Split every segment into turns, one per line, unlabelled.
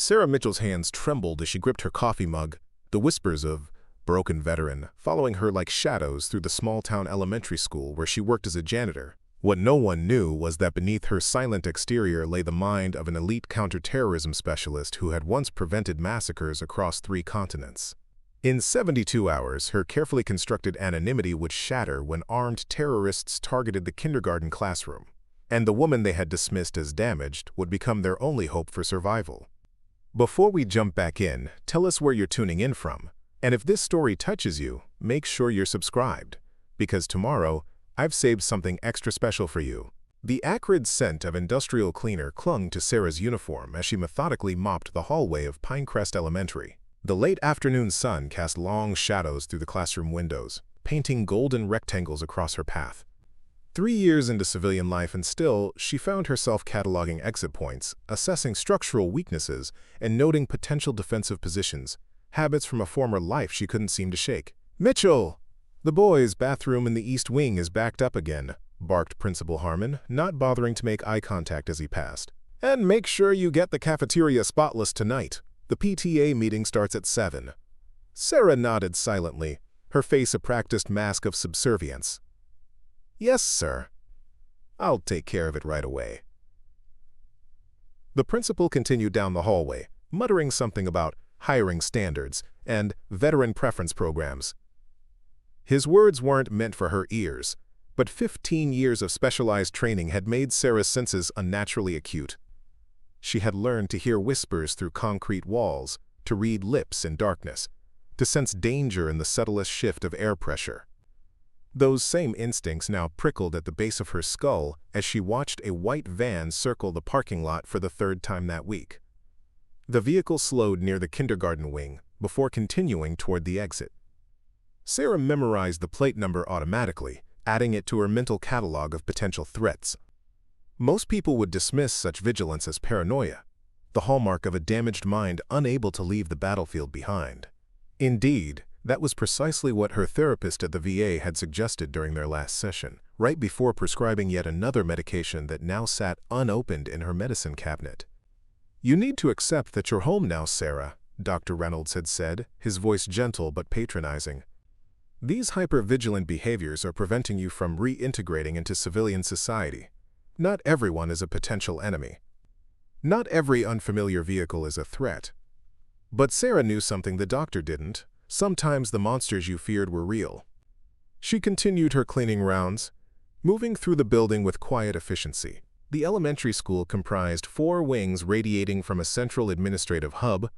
Sarah Mitchell's hands trembled as she gripped her coffee mug, the whispers of "broken veteran" following her like shadows through the small-town elementary school where she worked as a janitor. What no one knew was that beneath her silent exterior lay the mind of an elite counterterrorism specialist who had once prevented massacres across 3 continents. In 72 hours, her carefully constructed anonymity would shatter when armed terrorists targeted the kindergarten classroom, and the woman they had dismissed as damaged would become their only hope for survival. Before we jump back in, tell us where you're tuning in from, and if this story touches you, make sure you're subscribed, because tomorrow, I've saved something extra special for you. The acrid scent of industrial cleaner clung to Sarah's uniform as she methodically mopped the hallway of Pinecrest Elementary. The late afternoon sun cast long shadows through the classroom windows, painting golden rectangles across her path. 3 years into civilian life and still, she found herself cataloging exit points, assessing structural weaknesses, and noting potential defensive positions, habits from a former life she couldn't seem to shake. "Mitchell! The boys' bathroom in the East Wing is backed up again," barked Principal Harmon, not bothering to make eye contact as he passed. "And make sure you get the cafeteria spotless tonight. The PTA meeting starts at 7. Sarah nodded silently, her face a practiced mask of subservience. "Yes, sir. I'll take care of it right away." The principal continued down the hallway, muttering something about hiring standards and veteran preference programs. His words weren't meant for her ears, but 15 years of specialized training had made Sarah's senses unnaturally acute. She had learned to hear whispers through concrete walls, to read lips in darkness, to sense danger in the subtlest shift of air pressure. Those same instincts now prickled at the base of her skull as she watched a white van circle the parking lot for the 3rd time that week. The vehicle slowed near the kindergarten wing before continuing toward the exit. Sarah memorized the plate number automatically, adding it to her mental catalog of potential threats. Most people would dismiss such vigilance as paranoia, the hallmark of a damaged mind unable to leave the battlefield behind. Indeed, that was precisely what her therapist at the VA had suggested during their last session, right before prescribing yet another medication that now sat unopened in her medicine cabinet. "You need to accept that you're home now, Sarah," Dr. Reynolds had said, his voice gentle but patronizing. "These hypervigilant behaviors are preventing you from reintegrating into civilian society. Not everyone is a potential enemy. Not every unfamiliar vehicle is a threat." But Sarah knew something the doctor didn't. Sometimes the monsters you feared were real. She continued her cleaning rounds, moving through the building with quiet efficiency. The elementary school comprised 4 wings radiating from a central administrative hub,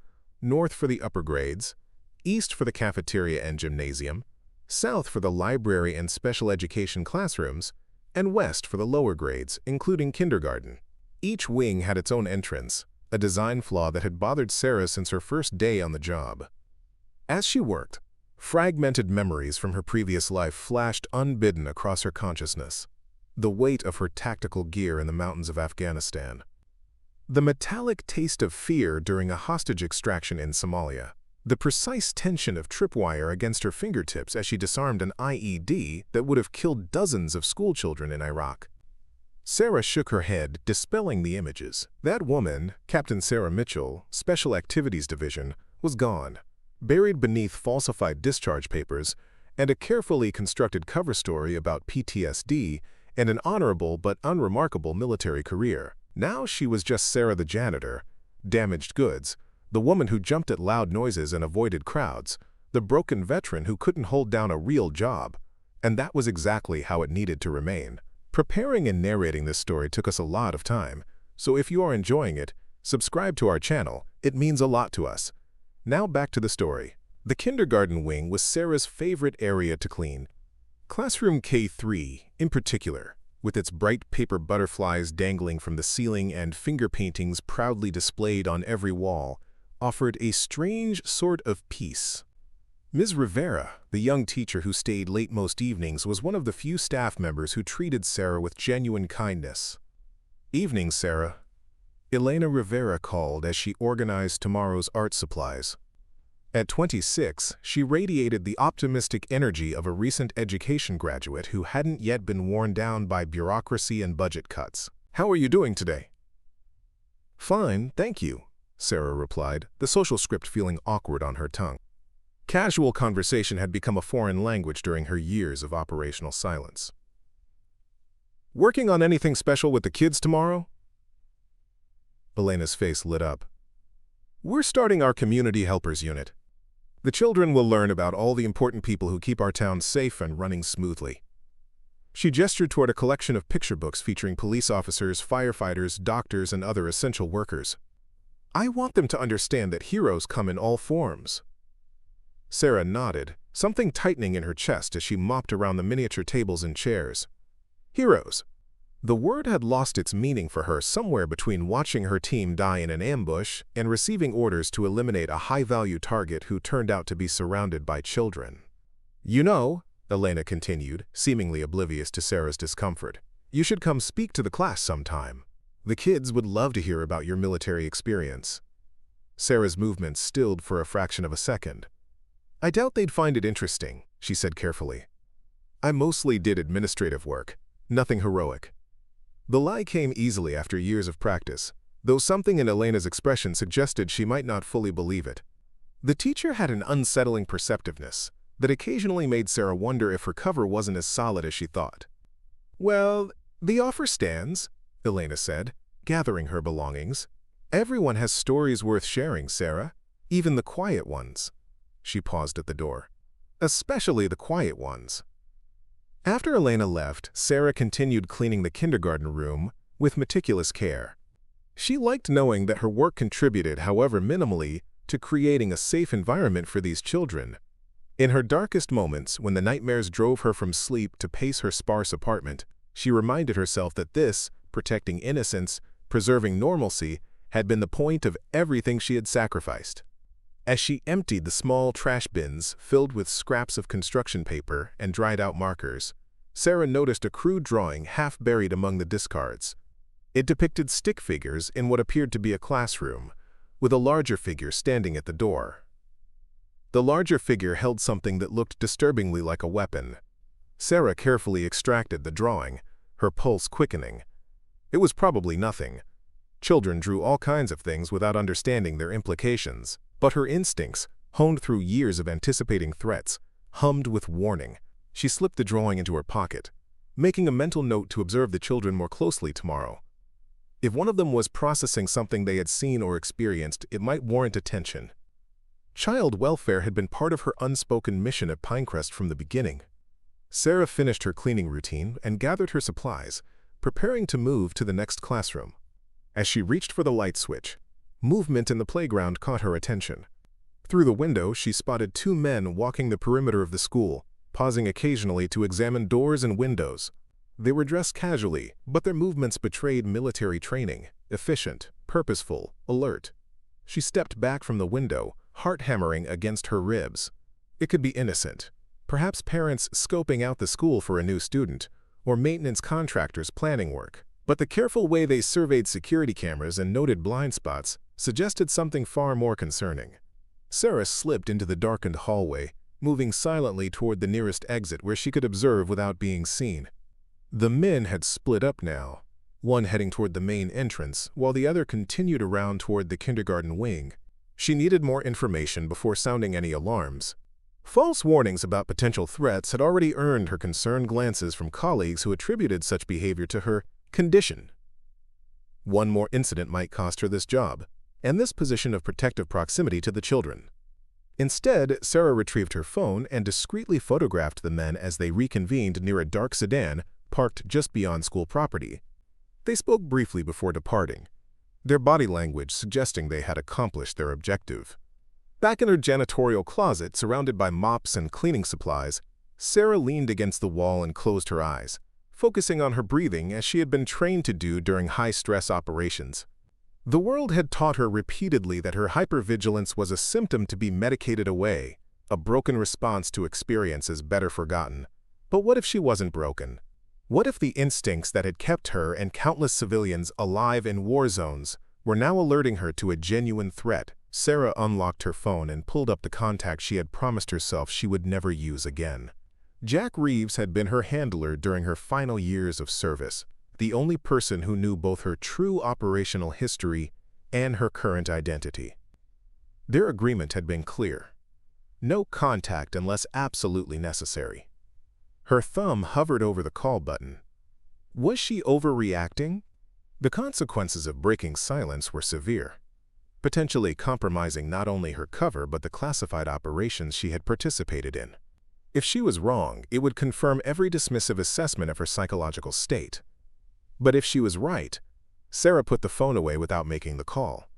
north for the upper grades, east for the cafeteria and gymnasium, south for the library and special education classrooms, and west for the lower grades, including kindergarten. Each wing had its own entrance, a design flaw that had bothered Sarah since her first day on the job. As she worked, fragmented memories from her previous life flashed unbidden across her consciousness. The weight of her tactical gear in the mountains of Afghanistan. The metallic taste of fear during a hostage extraction in Somalia. The precise tension of tripwire against her fingertips as she disarmed an IED that would have killed dozens of schoolchildren in Iraq. Sarah shook her head, dispelling the images. That woman, Captain Sarah Mitchell, Special Activities Division, was gone, buried beneath falsified discharge papers and a carefully constructed cover story about PTSD and an honorable but unremarkable military career. Now she was just Sarah the janitor, damaged goods, the woman who jumped at loud noises and avoided crowds, the broken veteran who couldn't hold down a real job. And that was exactly how it needed to remain. Preparing and narrating this story took us a lot of time, so if you are enjoying it, subscribe to our channel. It means a lot to us. Now back to the story. The kindergarten wing was Sarah's favorite area to clean. Classroom K3, in particular, with its bright paper butterflies dangling from the ceiling and finger paintings proudly displayed on every wall, offered a strange sort of peace. Ms. Rivera, the young teacher who stayed late most evenings, was one of the few staff members who treated Sarah with genuine kindness. "Evening, Sarah." Elena Rivera called as she organized tomorrow's art supplies. At 26, she radiated the optimistic energy of a recent education graduate who hadn't yet been worn down by bureaucracy and budget cuts. "How are you doing today?" "Fine, thank you," Sarah replied, the social script feeling awkward on her tongue. Casual conversation had become a foreign language during her years of operational silence. Working on anything special with the kids tomorrow? Elena's face lit up. We're starting our community helpers unit. The children will learn about all the important people who keep our town safe and running smoothly. She gestured toward a collection of picture books featuring police officers, firefighters, doctors, and other essential workers. I want them to understand that heroes come in all forms. Sarah nodded, something tightening in her chest as she mopped around the miniature tables and chairs. Heroes. The word had lost its meaning for her somewhere between watching her team die in an ambush and receiving orders to eliminate a high-value target who turned out to be surrounded by children. You know, Elena continued, seemingly oblivious to Sarah's discomfort, you should come speak to the class sometime. The kids would love to hear about your military experience. Sarah's movements stilled for a fraction of a second. I doubt they'd find it interesting, she said carefully. I mostly did administrative work, nothing heroic. The lie came easily after years of practice, though something in Elena's expression suggested she might not fully believe it. The teacher had an unsettling perceptiveness that occasionally made Sarah wonder if her cover wasn't as solid as she thought. Well, the offer stands, Elena said, gathering her belongings. Everyone has stories worth sharing, Sarah, even the quiet ones. She paused at the door. Especially the quiet ones. After Elena left, Sarah continued cleaning the kindergarten room with meticulous care. She liked knowing that her work contributed, however minimally, to creating a safe environment for these children. In her darkest moments, when the nightmares drove her from sleep to pace her sparse apartment, she reminded herself that this, protecting innocence, preserving normalcy, had been the point of everything she had sacrificed. As she emptied the small trash bins filled with scraps of construction paper and dried-out markers, Sarah noticed a crude drawing half buried among the discards. It depicted stick figures in what appeared to be a classroom, with a larger figure standing at the door. The larger figure held something that looked disturbingly like a weapon. Sarah carefully extracted the drawing, her pulse quickening. It was probably nothing. Children drew all kinds of things without understanding their implications, but her instincts, honed through years of anticipating threats, hummed with warning. She slipped the drawing into her pocket, making a mental note to observe the children more closely tomorrow. If one of them was processing something they had seen or experienced, it might warrant attention. Child welfare had been part of her unspoken mission at Pinecrest from the beginning. Sarah finished her cleaning routine and gathered her supplies, preparing to move to the next classroom. As she reached for the light switch, movement in the playground caught her attention. Through the window, she spotted two men walking the perimeter of the school, pausing occasionally to examine doors and windows. They were dressed casually, but their movements betrayed military training, efficient, purposeful, alert. She stepped back from the window, heart hammering against her ribs. It could be innocent. Perhaps parents scoping out the school for a new student, or maintenance contractors planning work. But the careful way they surveyed security cameras and noted blind spots suggested something far more concerning. Sarah slipped into the darkened hallway, moving silently toward the nearest exit where she could observe without being seen. The men had split up now, one heading toward the main entrance, while the other continued around toward the kindergarten wing. She needed more information before sounding any alarms. False warnings about potential threats had already earned her concerned glances from colleagues who attributed such behavior to her condition. One more incident might cost her this job, and this position of protective proximity to the children. Instead, Sarah retrieved her phone and discreetly photographed the men as they reconvened near a dark sedan parked just beyond school property. They spoke briefly before departing, their body language suggesting they had accomplished their objective. Back in her janitorial closet, surrounded by mops and cleaning supplies, Sarah leaned against the wall and closed her eyes, focusing on her breathing as she had been trained to do during high-stress operations. The world had taught her repeatedly that her hypervigilance was a symptom to be medicated away, a broken response to experiences better forgotten. But what if she wasn't broken? What if the instincts that had kept her and countless civilians alive in war zones were now alerting her to a genuine threat? Sarah unlocked her phone and pulled up the contact she had promised herself she would never use again. Jack Reeves had been her handler during her final years of service, the only person who knew both her true operational history and her current identity. Their agreement had been clear. No contact unless absolutely necessary. Her thumb hovered over the call button. Was she overreacting? The consequences of breaking silence were severe, potentially compromising not only her cover but the classified operations she had participated in. If she was wrong, it would confirm every dismissive assessment of her psychological state. But if she was right, Sarah put the phone away without making the call.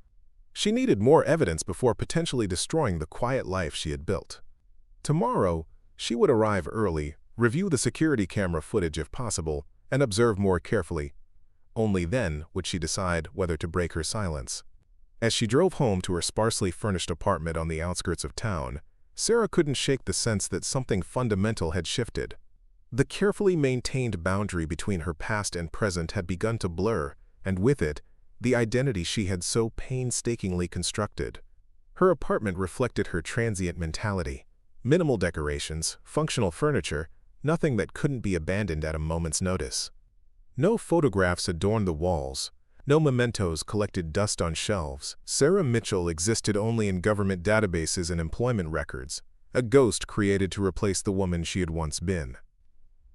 She needed more evidence before potentially destroying the quiet life she had built. Tomorrow, she would arrive early, review the security camera footage if possible, and observe more carefully. Only then would she decide whether to break her silence. As she drove home to her sparsely furnished apartment on the outskirts of town, Sarah couldn't shake the sense that something fundamental had shifted. The carefully maintained boundary between her past and present had begun to blur, and with it, the identity she had so painstakingly constructed. Her apartment reflected her transient mentality. Minimal decorations, functional furniture, nothing that couldn't be abandoned at a moment's notice. No photographs adorned the walls. No mementos collected dust on shelves. Sarah Mitchell existed only in government databases and employment records, a ghost created to replace the woman she had once been.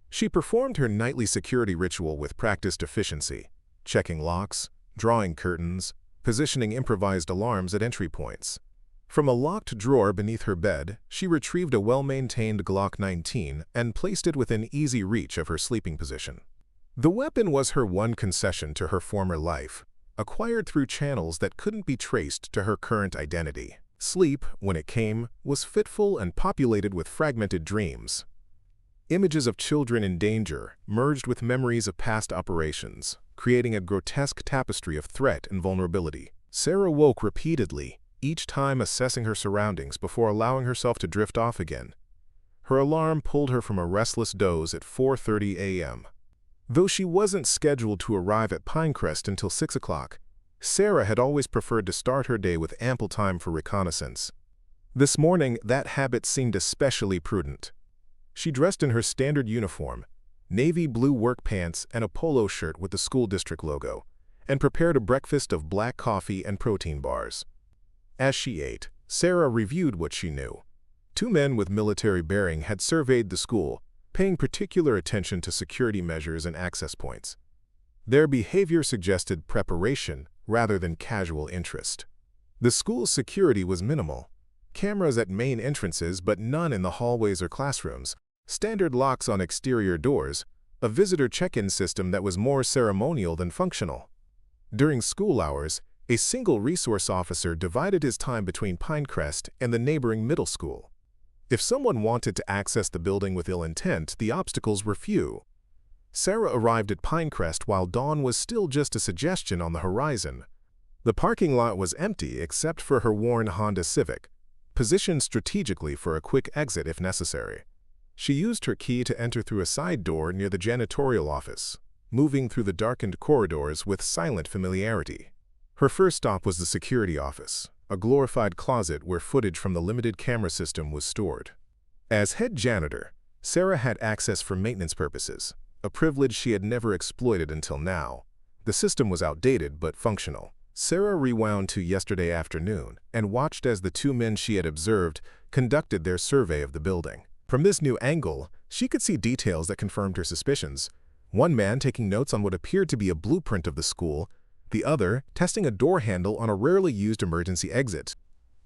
She performed her nightly security ritual with practiced efficiency, checking locks, drawing curtains, positioning improvised alarms at entry points. From a locked drawer beneath her bed, she retrieved a well-maintained Glock 19 and placed it within easy reach of her sleeping position. The weapon was her one concession to her former life, acquired through channels that couldn't be traced to her current identity. Sleep, when it came, was fitful and populated with fragmented dreams. Images of children in danger merged with memories of past operations, creating a grotesque tapestry of threat and vulnerability. Sarah woke repeatedly, each time assessing her surroundings before allowing herself to drift off again. Her alarm pulled her from a restless doze at 4:30 a.m. Though she wasn't scheduled to arrive at Pinecrest until 6 o'clock, Sarah had always preferred to start her day with ample time for reconnaissance. This morning, that habit seemed especially prudent. She dressed in her standard uniform, navy blue work pants and a polo shirt with the school district logo, and prepared a breakfast of black coffee and protein bars. As she ate, Sarah reviewed what she knew. 2 men with military bearing had surveyed the school, paying particular attention to security measures and access points. Their behavior suggested preparation rather than casual interest. The school's security was minimal. Cameras at main entrances but none in the hallways or classrooms, standard locks on exterior doors, a visitor check-in system that was more ceremonial than functional. During school hours, a single resource officer divided his time between Pinecrest and the neighboring middle school. If someone wanted to access the building with ill intent, the obstacles were few. Sarah arrived at Pinecrest while dawn was still just a suggestion on the horizon. The parking lot was empty except for her worn Honda Civic, positioned strategically for a quick exit if necessary. She used her key to enter through a side door near the janitorial office, moving through the darkened corridors with silent familiarity. Her first stop was the security office, a glorified closet where footage from the limited camera system was stored. As head janitor, Sarah had access for maintenance purposes, a privilege she had never exploited until now. The system was outdated but functional. Sarah rewound to yesterday afternoon and watched as the 2 men she had observed conducted their survey of the building. From this new angle, she could see details that confirmed her suspicions. One man taking notes on what appeared to be a blueprint of the school, the other testing a door handle on a rarely used emergency exit.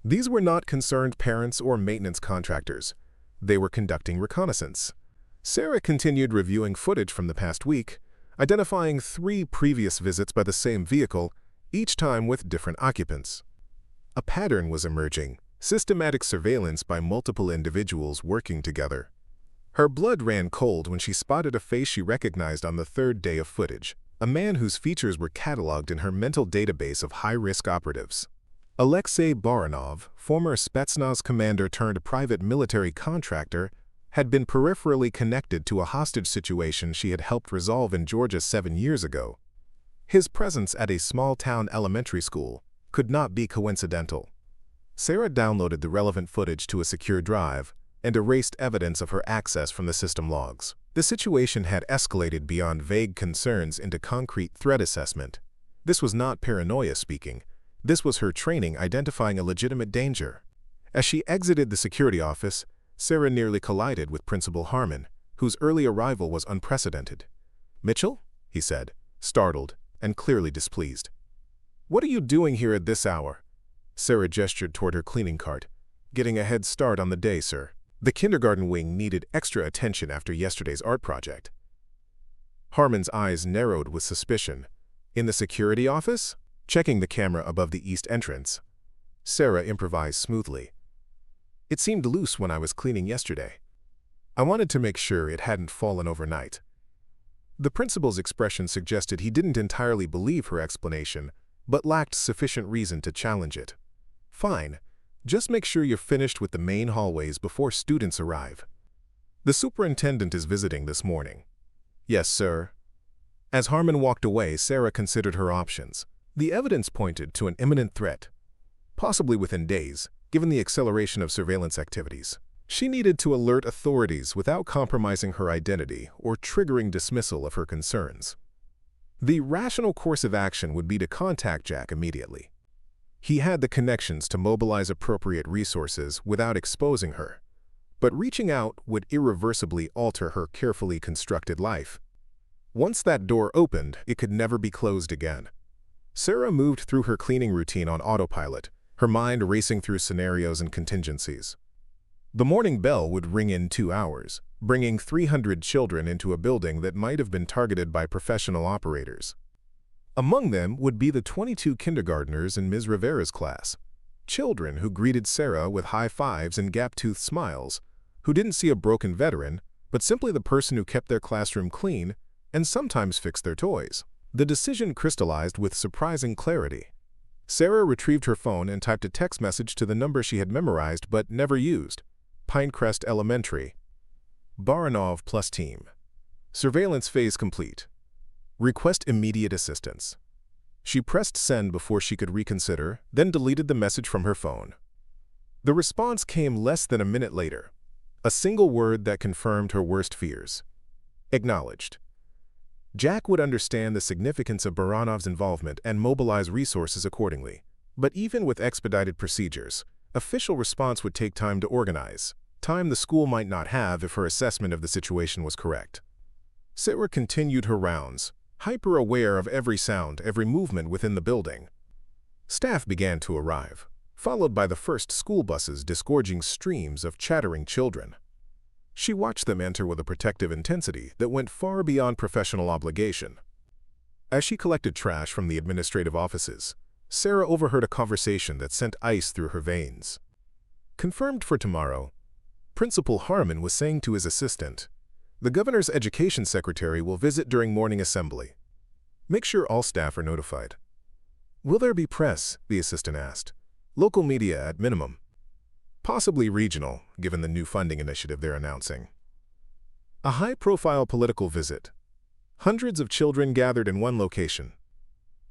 These were not concerned parents or maintenance contractors. They were conducting reconnaissance. Sarah continued reviewing footage from the past week, identifying 3 previous visits by the same vehicle, each time with different occupants. A pattern was emerging, systematic surveillance by multiple individuals working together. Her blood ran cold when she spotted a face she recognized on the 3rd day of footage. A man whose features were cataloged in her mental database of high-risk operatives. Alexei Baranov, former Spetsnaz commander turned private military contractor, had been peripherally connected to a hostage situation she had helped resolve in Georgia 7 years ago. His presence at a small-town elementary school could not be coincidental. Sarah downloaded the relevant footage to a secure drive and erased evidence of her access from the system logs. The situation had escalated beyond vague concerns into concrete threat assessment. This was not paranoia speaking. This was her training identifying a legitimate danger. As she exited the security office, Sarah nearly collided with Principal Harmon, whose early arrival was unprecedented. "Mitchell?" he said, startled and clearly displeased. "What are you doing here at this hour?" Sarah gestured toward her cleaning cart. "Getting a head start on the day, sir. The kindergarten wing needed extra attention after yesterday's art project." Harmon's eyes narrowed with suspicion. "In the security office?" Checking the camera above the east entrance, Sarah improvised smoothly. "It seemed loose when I was cleaning yesterday. I wanted to make sure it hadn't fallen overnight." The principal's expression suggested he didn't entirely believe her explanation, but lacked sufficient reason to challenge it. "Fine. Just make sure you're finished with the main hallways before students arrive." "The superintendent is visiting this morning." "Yes, sir." As Harmon walked away, Sarah considered her options. The evidence pointed to an imminent threat, possibly within days, given the acceleration of surveillance activities. She needed to alert authorities without compromising her identity or triggering dismissal of her concerns. The rational course of action would be to contact Jack immediately. He had the connections to mobilize appropriate resources without exposing her, but reaching out would irreversibly alter her carefully constructed life. Once that door opened, it could never be closed again. Sarah moved through her cleaning routine on autopilot, her mind racing through scenarios and contingencies. The morning bell would ring in 2 hours, bringing 300 children into a building that might have been targeted by professional operators. Among them would be the 22 kindergartners in Ms. Rivera's class, children who greeted Sarah with high fives and gap-toothed smiles, who didn't see a broken veteran, but simply the person who kept their classroom clean and sometimes fixed their toys. The decision crystallized with surprising clarity. Sarah retrieved her phone and typed a text message to the number she had memorized but never used. Pinecrest Elementary. Baranov plus team. Surveillance phase complete. Request immediate assistance. She pressed send before she could reconsider, then deleted the message from her phone. The response came less than a minute later. A single word that confirmed her worst fears. Acknowledged. Jack would understand the significance of Baranov's involvement and mobilize resources accordingly. But even with expedited procedures, official response would take time to organize, time the school might not have if her assessment of the situation was correct. Sarah continued her rounds, hyper-aware of every sound, every movement within the building. Staff began to arrive, followed by the first school buses disgorging streams of chattering children. She watched them enter with a protective intensity that went far beyond professional obligation. As she collected trash from the administrative offices, Sarah overheard a conversation that sent ice through her veins. Confirmed for tomorrow, Principal Harmon was saying to his assistant, "The governor's education secretary will visit during morning assembly. Make sure all staff are notified." "Will there be press?" the assistant asked. "Local media at minimum." "Possibly regional, given the new funding initiative they're announcing." A high-profile political visit. Hundreds of children gathered in one location.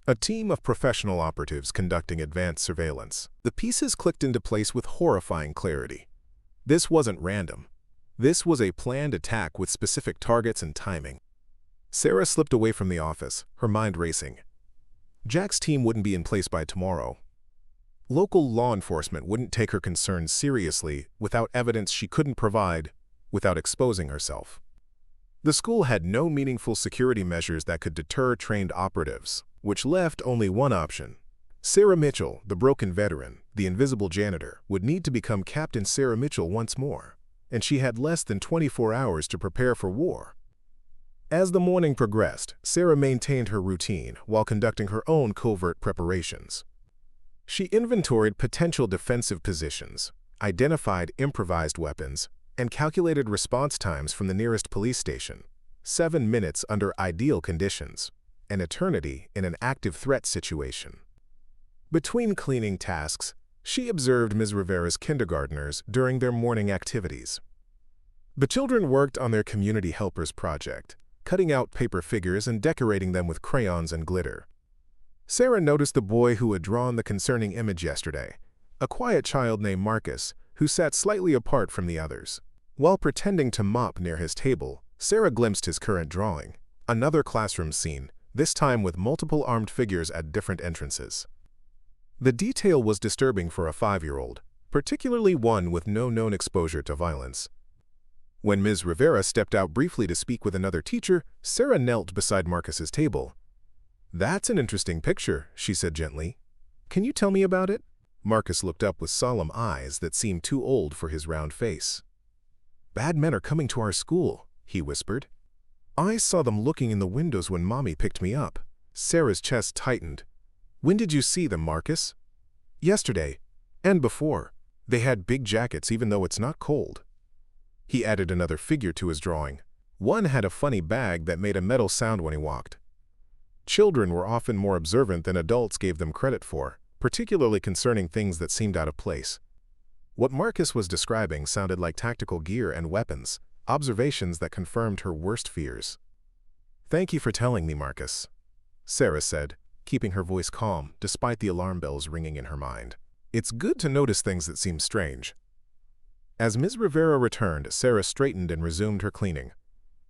A team of professional operatives conducting advanced surveillance. The pieces clicked into place with horrifying clarity. This wasn't random. This was a planned attack with specific targets and timing. Sarah slipped away from the office, her mind racing. Jack's team wouldn't be in place by tomorrow. Local law enforcement wouldn't take her concerns seriously without evidence she couldn't provide, without exposing herself. The school had no meaningful security measures that could deter trained operatives, which left only one option. Sarah Mitchell, the broken veteran, the invisible janitor, would need to become Captain Sarah Mitchell once more, and she had less than 24 hours to prepare for war. As the morning progressed, Sarah maintained her routine while conducting her own covert preparations. She inventoried potential defensive positions, identified improvised weapons, and calculated response times from the nearest police station. 7 minutes under ideal conditions, an eternity in an active threat situation. Between cleaning tasks, she observed Ms. Rivera's kindergartners during their morning activities. The children worked on their community helpers project, cutting out paper figures and decorating them with crayons and glitter. Sarah noticed the boy who had drawn the concerning image yesterday, a quiet child named Marcus, who sat slightly apart from the others. While pretending to mop near his table, Sarah glimpsed his current drawing, another classroom scene, this time with multiple armed figures at different entrances. The detail was disturbing for a 5-year-old, particularly one with no known exposure to violence. When Ms. Rivera stepped out briefly to speak with another teacher, Sarah knelt beside Marcus's table. "That's an interesting picture," she said gently. "Can you tell me about it?" Marcus looked up with solemn eyes that seemed too old for his round face. "Bad men are coming to our school," he whispered. "I saw them looking in the windows when Mommy picked me up." Sarah's chest tightened. "When did you see them, Marcus?" "Yesterday. And before. They had big jackets even though it's not cold." He added another figure to his drawing. One had a funny bag that made a metal sound when he walked. Children were often more observant than adults gave them credit for, particularly concerning things that seemed out of place. What Marcus was describing sounded like tactical gear and weapons, observations that confirmed her worst fears. "Thank you for telling me, Marcus," Sarah said, keeping her voice calm despite the alarm bells ringing in her mind. "It's good to notice things that seem strange." As Ms. Rivera returned, Sarah straightened and resumed her cleaning.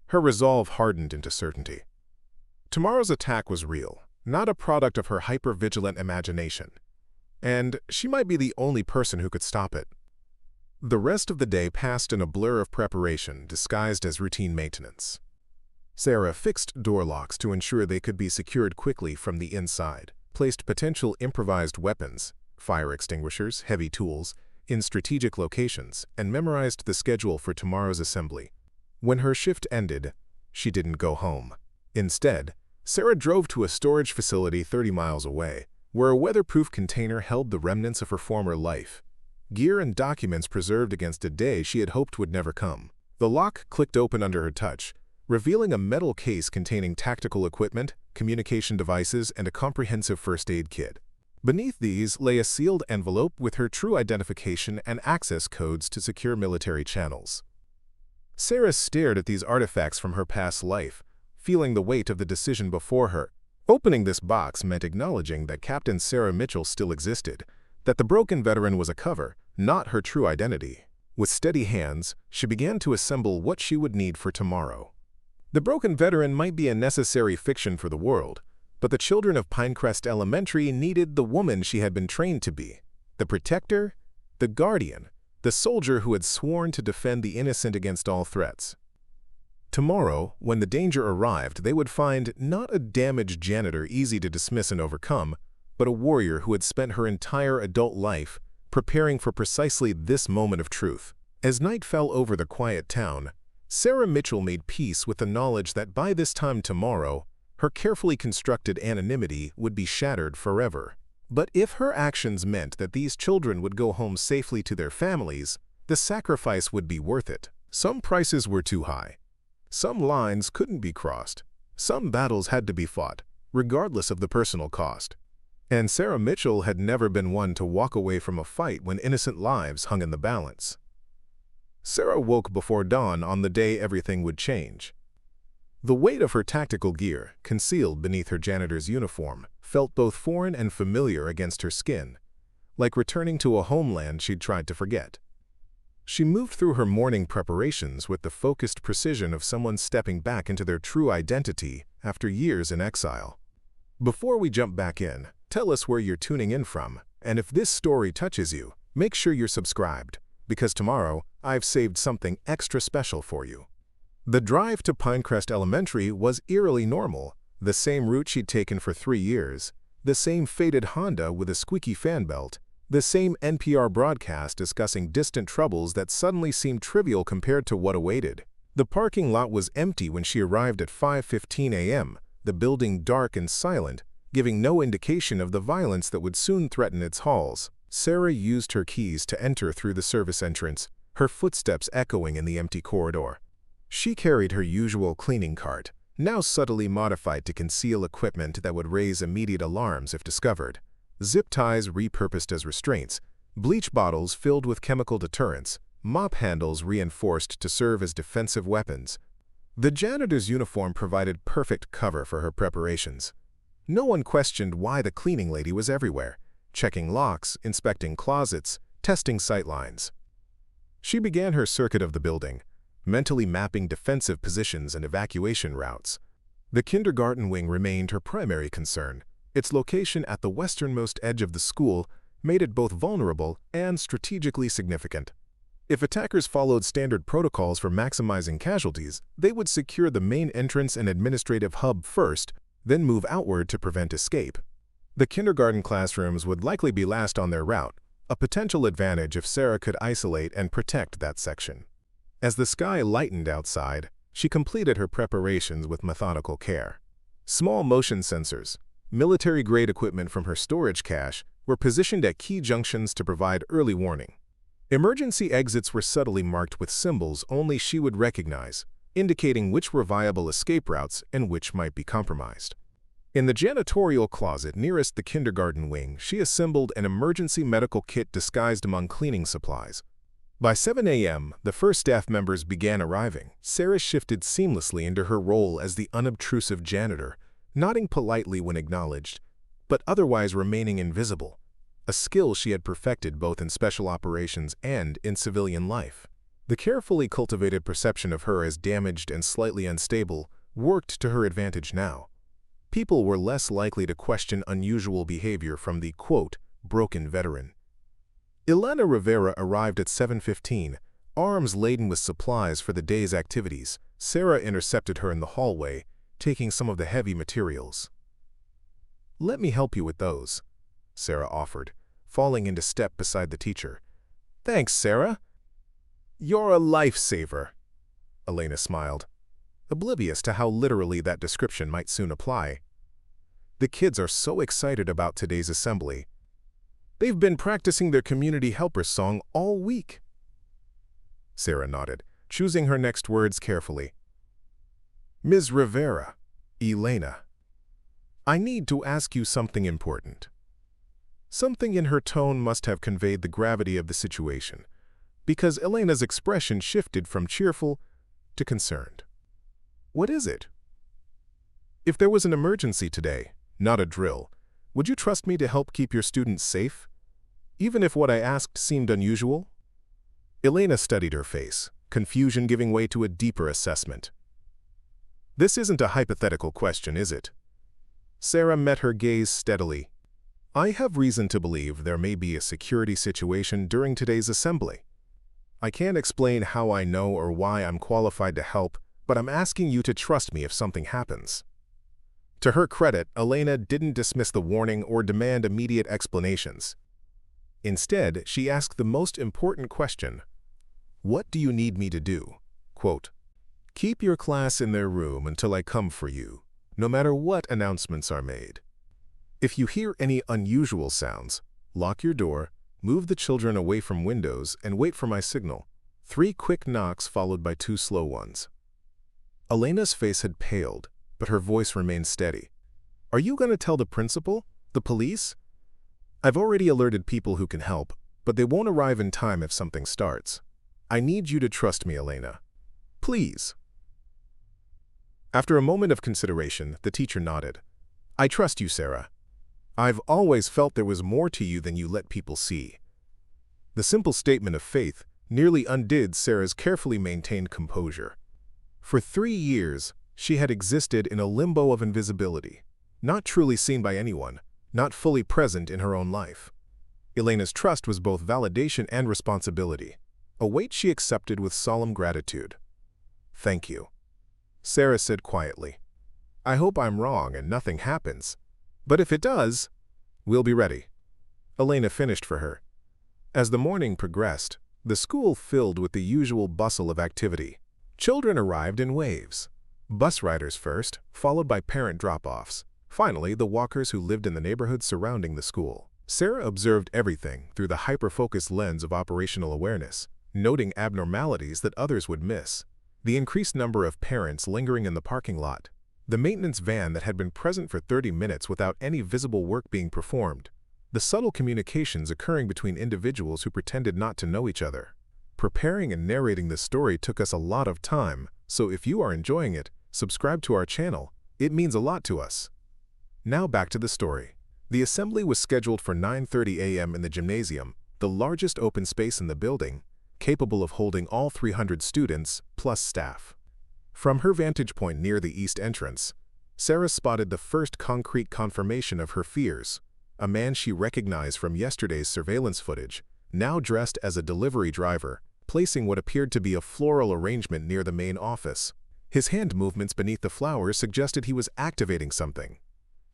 Her resolve hardened into certainty. Tomorrow's attack was real, not a product of her hyper-vigilant imagination. And she might be the only person who could stop it. The rest of the day passed in a blur of preparation disguised as routine maintenance. Sarah fixed door locks to ensure they could be secured quickly from the inside, placed potential improvised weapons, fire extinguishers, heavy tools, in strategic locations, and memorized the schedule for tomorrow's assembly. When her shift ended, she didn't go home. Instead, Sarah drove to a storage facility 30 miles away, where a weatherproof container held the remnants of her former life, gear and documents preserved against a day she had hoped would never come. The lock clicked open under her touch, revealing a metal case containing tactical equipment, communication devices, and a comprehensive first aid kit. Beneath these lay a sealed envelope with her true identification and access codes to secure military channels. Sarah stared at these artifacts from her past life, feeling the weight of the decision before her. Opening this box meant acknowledging that Captain Sarah Mitchell still existed, that the broken veteran was a cover, not her true identity. With steady hands, she began to assemble what she would need for tomorrow. The broken veteran might be a necessary fiction for the world, but the children of Pinecrest Elementary needed the woman she had been trained to be, the protector, the guardian, the soldier who had sworn to defend the innocent against all threats. Tomorrow, when the danger arrived, they would find not a damaged janitor easy to dismiss and overcome, but a warrior who had spent her entire adult life preparing for precisely this moment of truth. As night fell over the quiet town, Sarah Mitchell made peace with the knowledge that by this time tomorrow, her carefully constructed anonymity would be shattered forever. But if her actions meant that these children would go home safely to their families, the sacrifice would be worth it. Some prices were too high. Some lines couldn't be crossed. Some battles had to be fought, regardless of the personal cost. And Sarah Mitchell had never been one to walk away from a fight when innocent lives hung in the balance. Sarah woke before dawn on the day everything would change. The weight of her tactical gear, concealed beneath her janitor's uniform, felt both foreign and familiar against her skin, like returning to a homeland she'd tried to forget. She moved through her morning preparations with the focused precision of someone stepping back into their true identity after years in exile. Before we jump back in, tell us where you're tuning in from, and if this story touches you, make sure you're subscribed, because tomorrow I've saved something extra special for you. The drive to Pinecrest Elementary was eerily normal, the same route she'd taken for 3 years, the same faded Honda with a squeaky fan belt, the same NPR broadcast discussing distant troubles that suddenly seemed trivial compared to what awaited. The parking lot was empty when she arrived at 5:15 a.m., the building dark and silent, giving no indication of the violence that would soon threaten its halls. Sarah used her keys to enter through the service entrance, her footsteps echoing in the empty corridor. She carried her usual cleaning cart, now subtly modified to conceal equipment that would raise immediate alarms if discovered, zip ties repurposed as restraints, bleach bottles filled with chemical deterrents, mop handles reinforced to serve as defensive weapons. The janitor's uniform provided perfect cover for her preparations. No one questioned why the cleaning lady was everywhere, checking locks, inspecting closets, testing sightlines. She began her circuit of the building, mentally mapping defensive positions and evacuation routes. The kindergarten wing remained her primary concern, Its location at the westernmost edge of the school made it both vulnerable and strategically significant. If attackers followed standard protocols for maximizing casualties, they would secure the main entrance and administrative hub first, then move outward to prevent escape. The kindergarten classrooms would likely be last on their route, a potential advantage if Sarah could isolate and protect that section. As the sky lightened outside, she completed her preparations with methodical care. Small motion sensors, military-grade equipment from her storage cache, were positioned at key junctions to provide early warning. Emergency exits were subtly marked with symbols only she would recognize, indicating which were viable escape routes and which might be compromised. In the janitorial closet nearest the kindergarten wing, she assembled an emergency medical kit disguised among cleaning supplies. By 7 a.m., the first staff members began arriving. Sarah shifted seamlessly into her role as the unobtrusive janitor, nodding politely when acknowledged, but otherwise remaining invisible, a skill she had perfected both in special operations and in civilian life. The carefully cultivated perception of her as damaged and slightly unstable worked to her advantage now. People were less likely to question unusual behavior from the, quote, broken veteran. Elena Rivera arrived at 7:15, arms laden with supplies for the day's activities. Sarah intercepted her in the hallway, taking some of the heavy materials. "Let me help you with those," Sarah offered, falling into step beside the teacher. "Thanks, Sarah." "You're a lifesaver," Elena smiled, oblivious to how literally that description might soon apply. "The kids are so excited about today's assembly. They've been practicing their community helper song all week." Sarah nodded, choosing her next words carefully. "Ms. Rivera, Elena, I need to ask you something important." Something in her tone must have conveyed the gravity of the situation, because Elena's expression shifted from cheerful to concerned. "What is it?" "If there was an emergency today, not a drill, would you trust me to help keep your students safe, even if what I asked seemed unusual?" Elena studied her face, confusion giving way to a deeper assessment. "This isn't a hypothetical question, is it?" Sarah met her gaze steadily. "I have reason to believe there may be a security situation during today's assembly. I can't explain how I know or why I'm qualified to help, but I'm asking you to trust me if something happens." To her credit, Elena didn't dismiss the warning or demand immediate explanations. Instead, she asked the most important question: "What do you need me to do?" Quote, "Keep your class in their room until I come for you, no matter what announcements are made. If you hear any unusual sounds, lock your door, move the children away from windows, and wait for my signal." 3 quick knocks followed by 2 slow ones. Elena's face had paled, but her voice remained steady. "Are you going to tell the principal? The police?" "I've already alerted people who can help, but they won't arrive in time if something starts. I need you to trust me, Elena. Please." After a moment of consideration, the teacher nodded. "I trust you, Sarah. I've always felt there was more to you than you let people see." The simple statement of faith nearly undid Sarah's carefully maintained composure. For 3 years, she had existed in a limbo of invisibility, not truly seen by anyone, not fully present in her own life. Elena's trust was both validation and responsibility, a weight she accepted with solemn gratitude. "Thank you," Sarah said quietly. "I hope I'm wrong and nothing happens. But if it does, we'll be ready." Elena finished for her. As the morning progressed, the school filled with the usual bustle of activity. Children arrived in waves. Bus riders first, followed by parent drop-offs. Finally, the walkers who lived in the neighborhood surrounding the school. Sarah observed everything through the hyper-focused lens of operational awareness, noting abnormalities that others would miss. The increased number of parents lingering in the parking lot. The maintenance van that had been present for 30 minutes without any visible work being performed. The subtle communications occurring between individuals who pretended not to know each other. Preparing and narrating this story took us a lot of time, so if you are enjoying it, subscribe to our channel. It means a lot to us. Now back to the story. The assembly was scheduled for 9:30 a.m. in the gymnasium, the largest open space in the building, capable of holding all 300 students plus staff. From her vantage point near the east entrance, Sarah spotted the first concrete confirmation of her fears. A man she recognized from yesterday's surveillance footage, now dressed as a delivery driver, placing what appeared to be a floral arrangement near the main office. His hand movements beneath the flowers suggested he was activating something,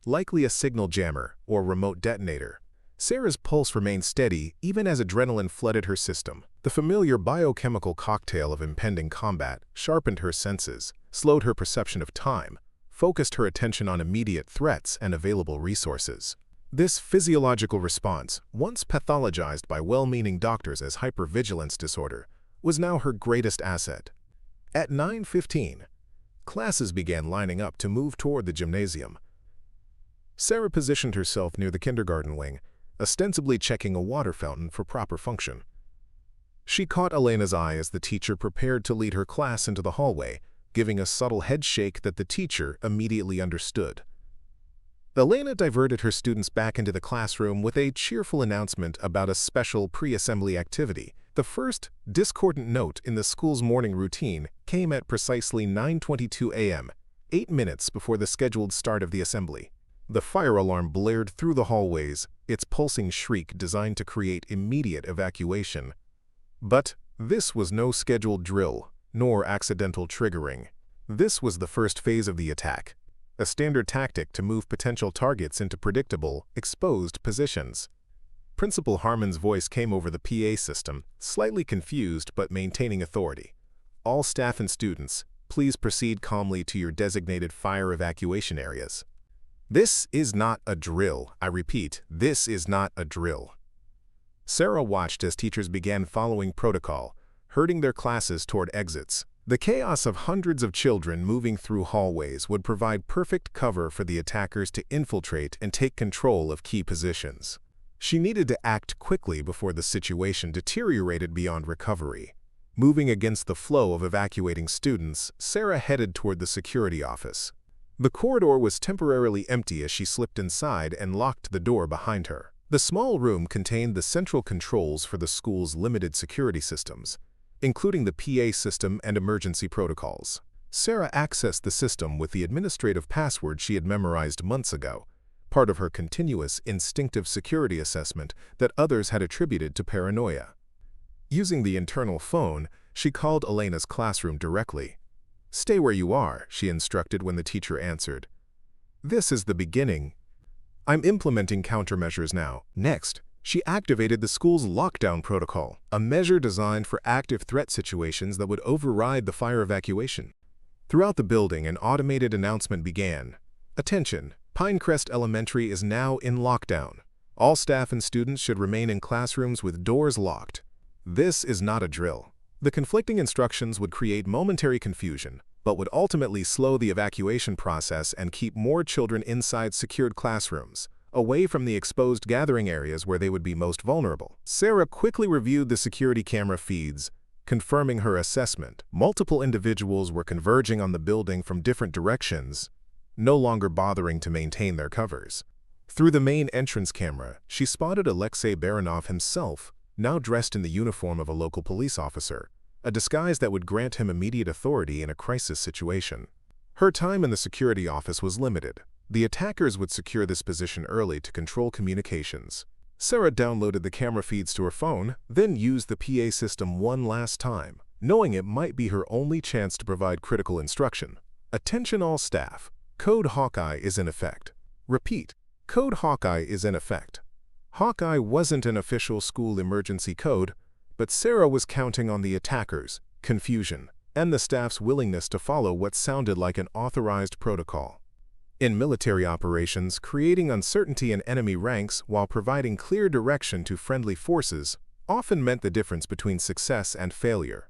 likely a signal jammer or remote detonator. Sarah's pulse remained steady even as adrenaline flooded her system. The familiar biochemical cocktail of impending combat sharpened her senses, slowed her perception of time, focused her attention on immediate threats and available resources. This physiological response, once pathologized by well-meaning doctors as hypervigilance disorder, was now her greatest asset. At 9:15, classes began lining up to move toward the gymnasium. Sarah positioned herself near the kindergarten wing, ostensibly checking a water fountain for proper function. She caught Elena's eye as the teacher prepared to lead her class into the hallway, giving a subtle head shake that the teacher immediately understood. Elena diverted her students back into the classroom with a cheerful announcement about a special pre-assembly activity. The first discordant note in the school's morning routine came at precisely 9:22 a.m., 8 minutes before the scheduled start of the assembly. The fire alarm blared through the hallways, its pulsing shriek designed to create immediate evacuation. But this was no scheduled drill, nor accidental triggering. This was the first phase of the attack, a standard tactic to move potential targets into predictable, exposed positions. Principal Harmon's voice came over the PA system, slightly confused but maintaining authority. All staff and students, please proceed calmly to your designated fire evacuation areas. This is not a drill. I repeat, this is not a drill. Sarah watched as teachers began following protocol, herding their classes toward exits. The chaos of hundreds of children moving through hallways would provide perfect cover for the attackers to infiltrate and take control of key positions. She needed to act quickly before the situation deteriorated beyond recovery. Moving against the flow of evacuating students, Sarah headed toward the security office. The corridor was temporarily empty as she slipped inside and locked the door behind her. The small room contained the central controls for the school's limited security systems, including the PA system and emergency protocols. Sarah accessed the system with the administrative password she had memorized months ago, part of her continuous instinctive security assessment that others had attributed to paranoia. Using the internal phone, she called Elena's classroom directly. "Stay where you are," she instructed when the teacher answered. "This is the beginning. I'm implementing countermeasures now." Next, she activated the school's lockdown protocol, a measure designed for active threat situations that would override the fire evacuation. Throughout the building, an automated announcement began. "Attention! Pinecrest Elementary is now in lockdown. All staff and students should remain in classrooms with doors locked." This is not a drill. The conflicting instructions would create momentary confusion, but would ultimately slow the evacuation process and keep more children inside secured classrooms, away from the exposed gathering areas where they would be most vulnerable. Sarah quickly reviewed the security camera feeds, confirming her assessment. Multiple individuals were converging on the building from different directions, no longer bothering to maintain their covers. Through the main entrance camera, she spotted Alexei Baranov himself, now dressed in the uniform of a local police officer, a disguise that would grant him immediate authority in a crisis situation. Her time in the security office was limited. The attackers would secure this position early to control communications. Sarah downloaded the camera feeds to her phone, then used the PA system one last time, knowing it might be her only chance to provide critical instruction. "Attention all staff. Code Hawkeye is in effect." Repeat, Code Hawkeye is in effect. Hawkeye wasn't an official school emergency code, but Sarah was counting on the attackers, confusion, and the staff's willingness to follow what sounded like an authorized protocol. In military operations, creating uncertainty in enemy ranks while providing clear direction to friendly forces often meant the difference between success and failure.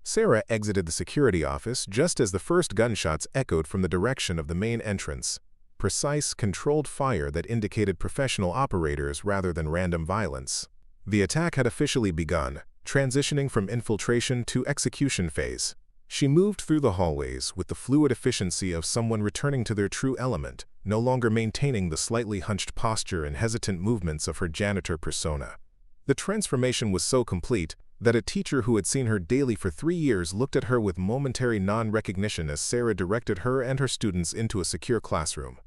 Sarah exited the security office just as the first gunshots echoed from the direction of the main entrance. Precise, controlled fire that indicated professional operators rather than random violence. The attack had officially begun, transitioning from infiltration to execution phase. She moved through the hallways with the fluid efficiency of someone returning to their true element, no longer maintaining the slightly hunched posture and hesitant movements of her janitor persona. The transformation was so complete, that a teacher who had seen her daily for 3 years looked at her with momentary non-recognition as Sarah directed her and her students into a secure classroom.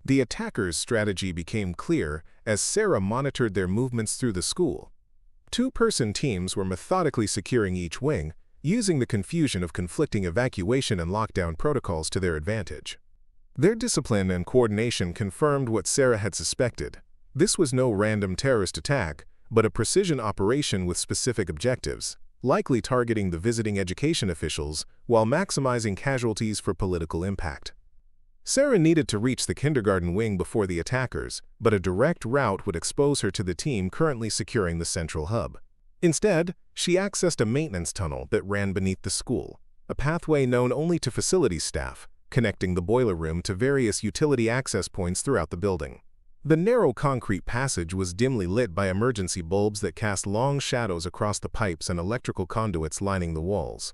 The attackers' strategy became clear as Sarah monitored their movements through the school. Two-person teams were methodically securing each wing, using the confusion of conflicting evacuation and lockdown protocols to their advantage. Their discipline and coordination confirmed what Sarah had suspected. This was no random terrorist attack, but a precision operation with specific objectives, likely targeting the visiting education officials while maximizing casualties for political impact. Sarah needed to reach the kindergarten wing before the attackers, but a direct route would expose her to the team currently securing the central hub. Instead, she accessed a maintenance tunnel that ran beneath the school, a pathway known only to facilities staff, connecting the boiler room to various utility access points throughout the building. The narrow concrete passage was dimly lit by emergency bulbs that cast long shadows across the pipes and electrical conduits lining the walls.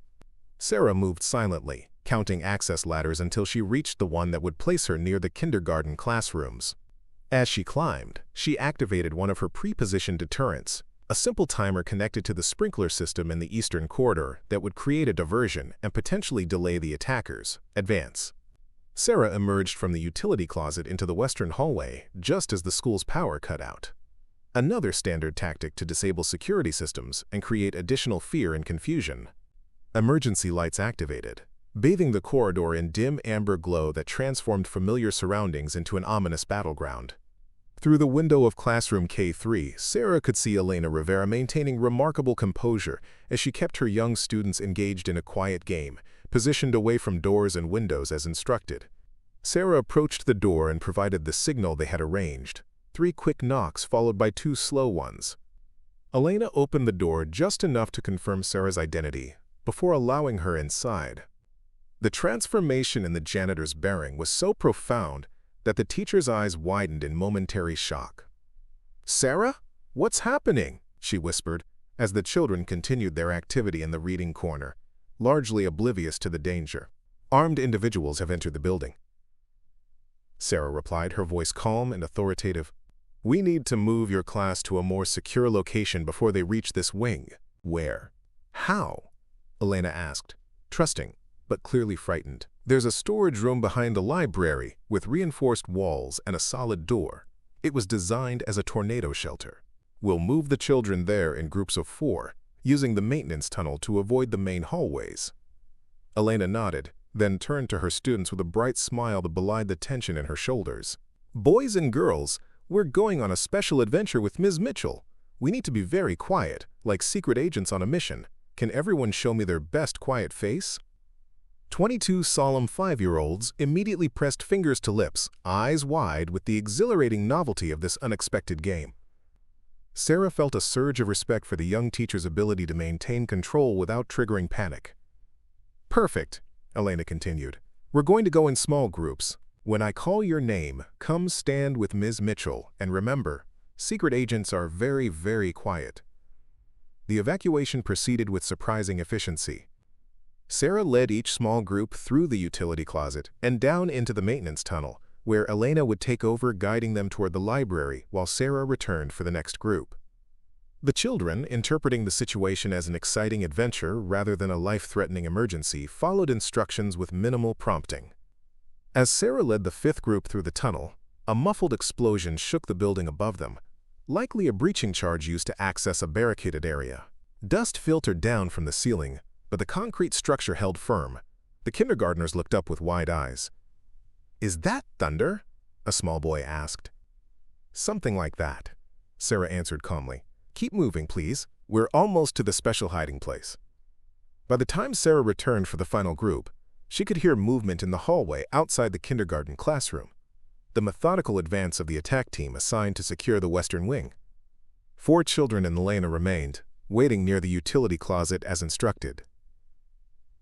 Sarah moved silently, counting access ladders until she reached the one that would place her near the kindergarten classrooms. As she climbed, she activated one of her pre-positioned deterrents, a simple timer connected to the sprinkler system in the eastern corridor that would create a diversion and potentially delay the attackers' advance. Sarah emerged from the utility closet into the western hallway just as the school's power cut out. Another standard tactic to disable security systems and create additional fear and confusion. Emergency lights activated, bathing the corridor in dim amber glow that transformed familiar surroundings into an ominous battleground. Through the window of classroom K3, Sarah could see Elena Rivera maintaining remarkable composure as she kept her young students engaged in a quiet game, positioned away from doors and windows as instructed. Sarah approached the door and provided the signal they had arranged, 3 quick knocks followed by 2 slow ones. Elena opened the door just enough to confirm Sarah's identity, before allowing her inside. The transformation in the janitor's bearing was so profound that the teacher's eyes widened in momentary shock. "Sarah? What's happening?" she whispered, as the children continued their activity in the reading corner, largely oblivious to the danger. "Armed individuals have entered the building," Sarah replied, her voice calm and authoritative. "We need to move your class to a more secure location before they reach this wing." "Where? How?" Elena asked, trusting, but clearly frightened. "There's a storage room behind the library with reinforced walls and a solid door. It was designed as a tornado shelter. We'll move the children there in groups of 4, using the maintenance tunnel to avoid the main hallways." Elena nodded, then turned to her students with a bright smile that belied the tension in her shoulders. "Boys and girls, we're going on a special adventure with Ms. Mitchell. We need to be very quiet, like secret agents on a mission. Can everyone show me their best quiet face?" 22 solemn 5-year-olds immediately pressed fingers to lips, eyes wide with the exhilarating novelty of this unexpected game. Sarah felt a surge of respect for the young teacher's ability to maintain control without triggering panic. "Perfect," Elena continued. "We're going to go in small groups. When I call your name, come stand with Ms. Mitchell, and remember, secret agents are very, very quiet." The evacuation proceeded with surprising efficiency. Sarah led each small group through the utility closet and down into the maintenance tunnel, where Elena would take over, guiding them toward the library while Sarah returned for the next group. The children, interpreting the situation as an exciting adventure rather than a life-threatening emergency, followed instructions with minimal prompting. As Sarah led the 5th group through the tunnel, a muffled explosion shook the building above them, likely a breaching charge used to access a barricaded area. Dust filtered down from the ceiling, but the concrete structure held firm. The kindergartners looked up with wide eyes. "Is that thunder?" a small boy asked. "Something like that," Sarah answered calmly. "Keep moving, please. We're almost to the special hiding place." By the time Sarah returned for the final group, she could hear movement in the hallway outside the kindergarten classroom, the methodical advance of the attack team assigned to secure the western wing. 4 children and Elena remained, waiting near the utility closet as instructed.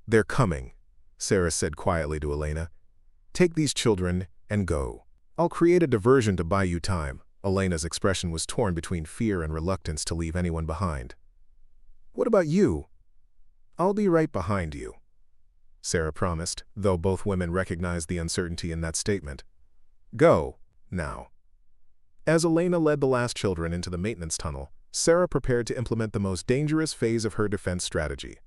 "They're coming," Sarah said quietly to Elena. "Take these children and go. I'll create a diversion to buy you time." Elena's expression was torn between fear and reluctance to leave anyone behind. "What about you?" "I'll be right behind you," Sarah promised, though both women recognized the uncertainty in that statement. "Go, now." As Elena led the last children into the maintenance tunnel, Sarah prepared to implement the most dangerous phase of her defense strategy.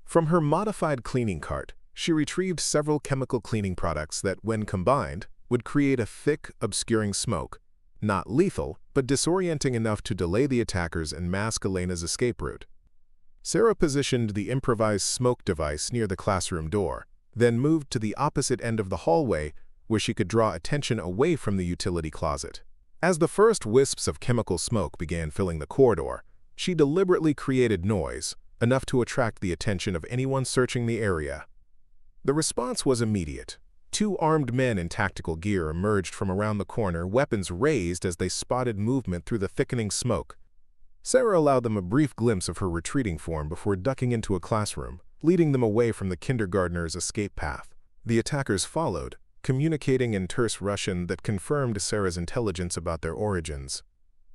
From her modified cleaning cart, she retrieved several chemical cleaning products that, when combined, would create a thick, obscuring smoke, not lethal, but disorienting enough to delay the attackers and mask Elena's escape route. Sarah positioned the improvised smoke device near the classroom door, then moved to the opposite end of the hallway where she could draw attention away from the utility closet. As the first wisps of chemical smoke began filling the corridor, she deliberately created noise, enough to attract the attention of anyone searching the area. The response was immediate. Two armed men in tactical gear emerged from around the corner, weapons raised as they spotted movement through the thickening smoke. Sarah allowed them a brief glimpse of her retreating form before ducking into a classroom, leading them away from the kindergartner's escape path. The attackers followed, communicating in terse Russian that confirmed Sarah's intelligence about their origins.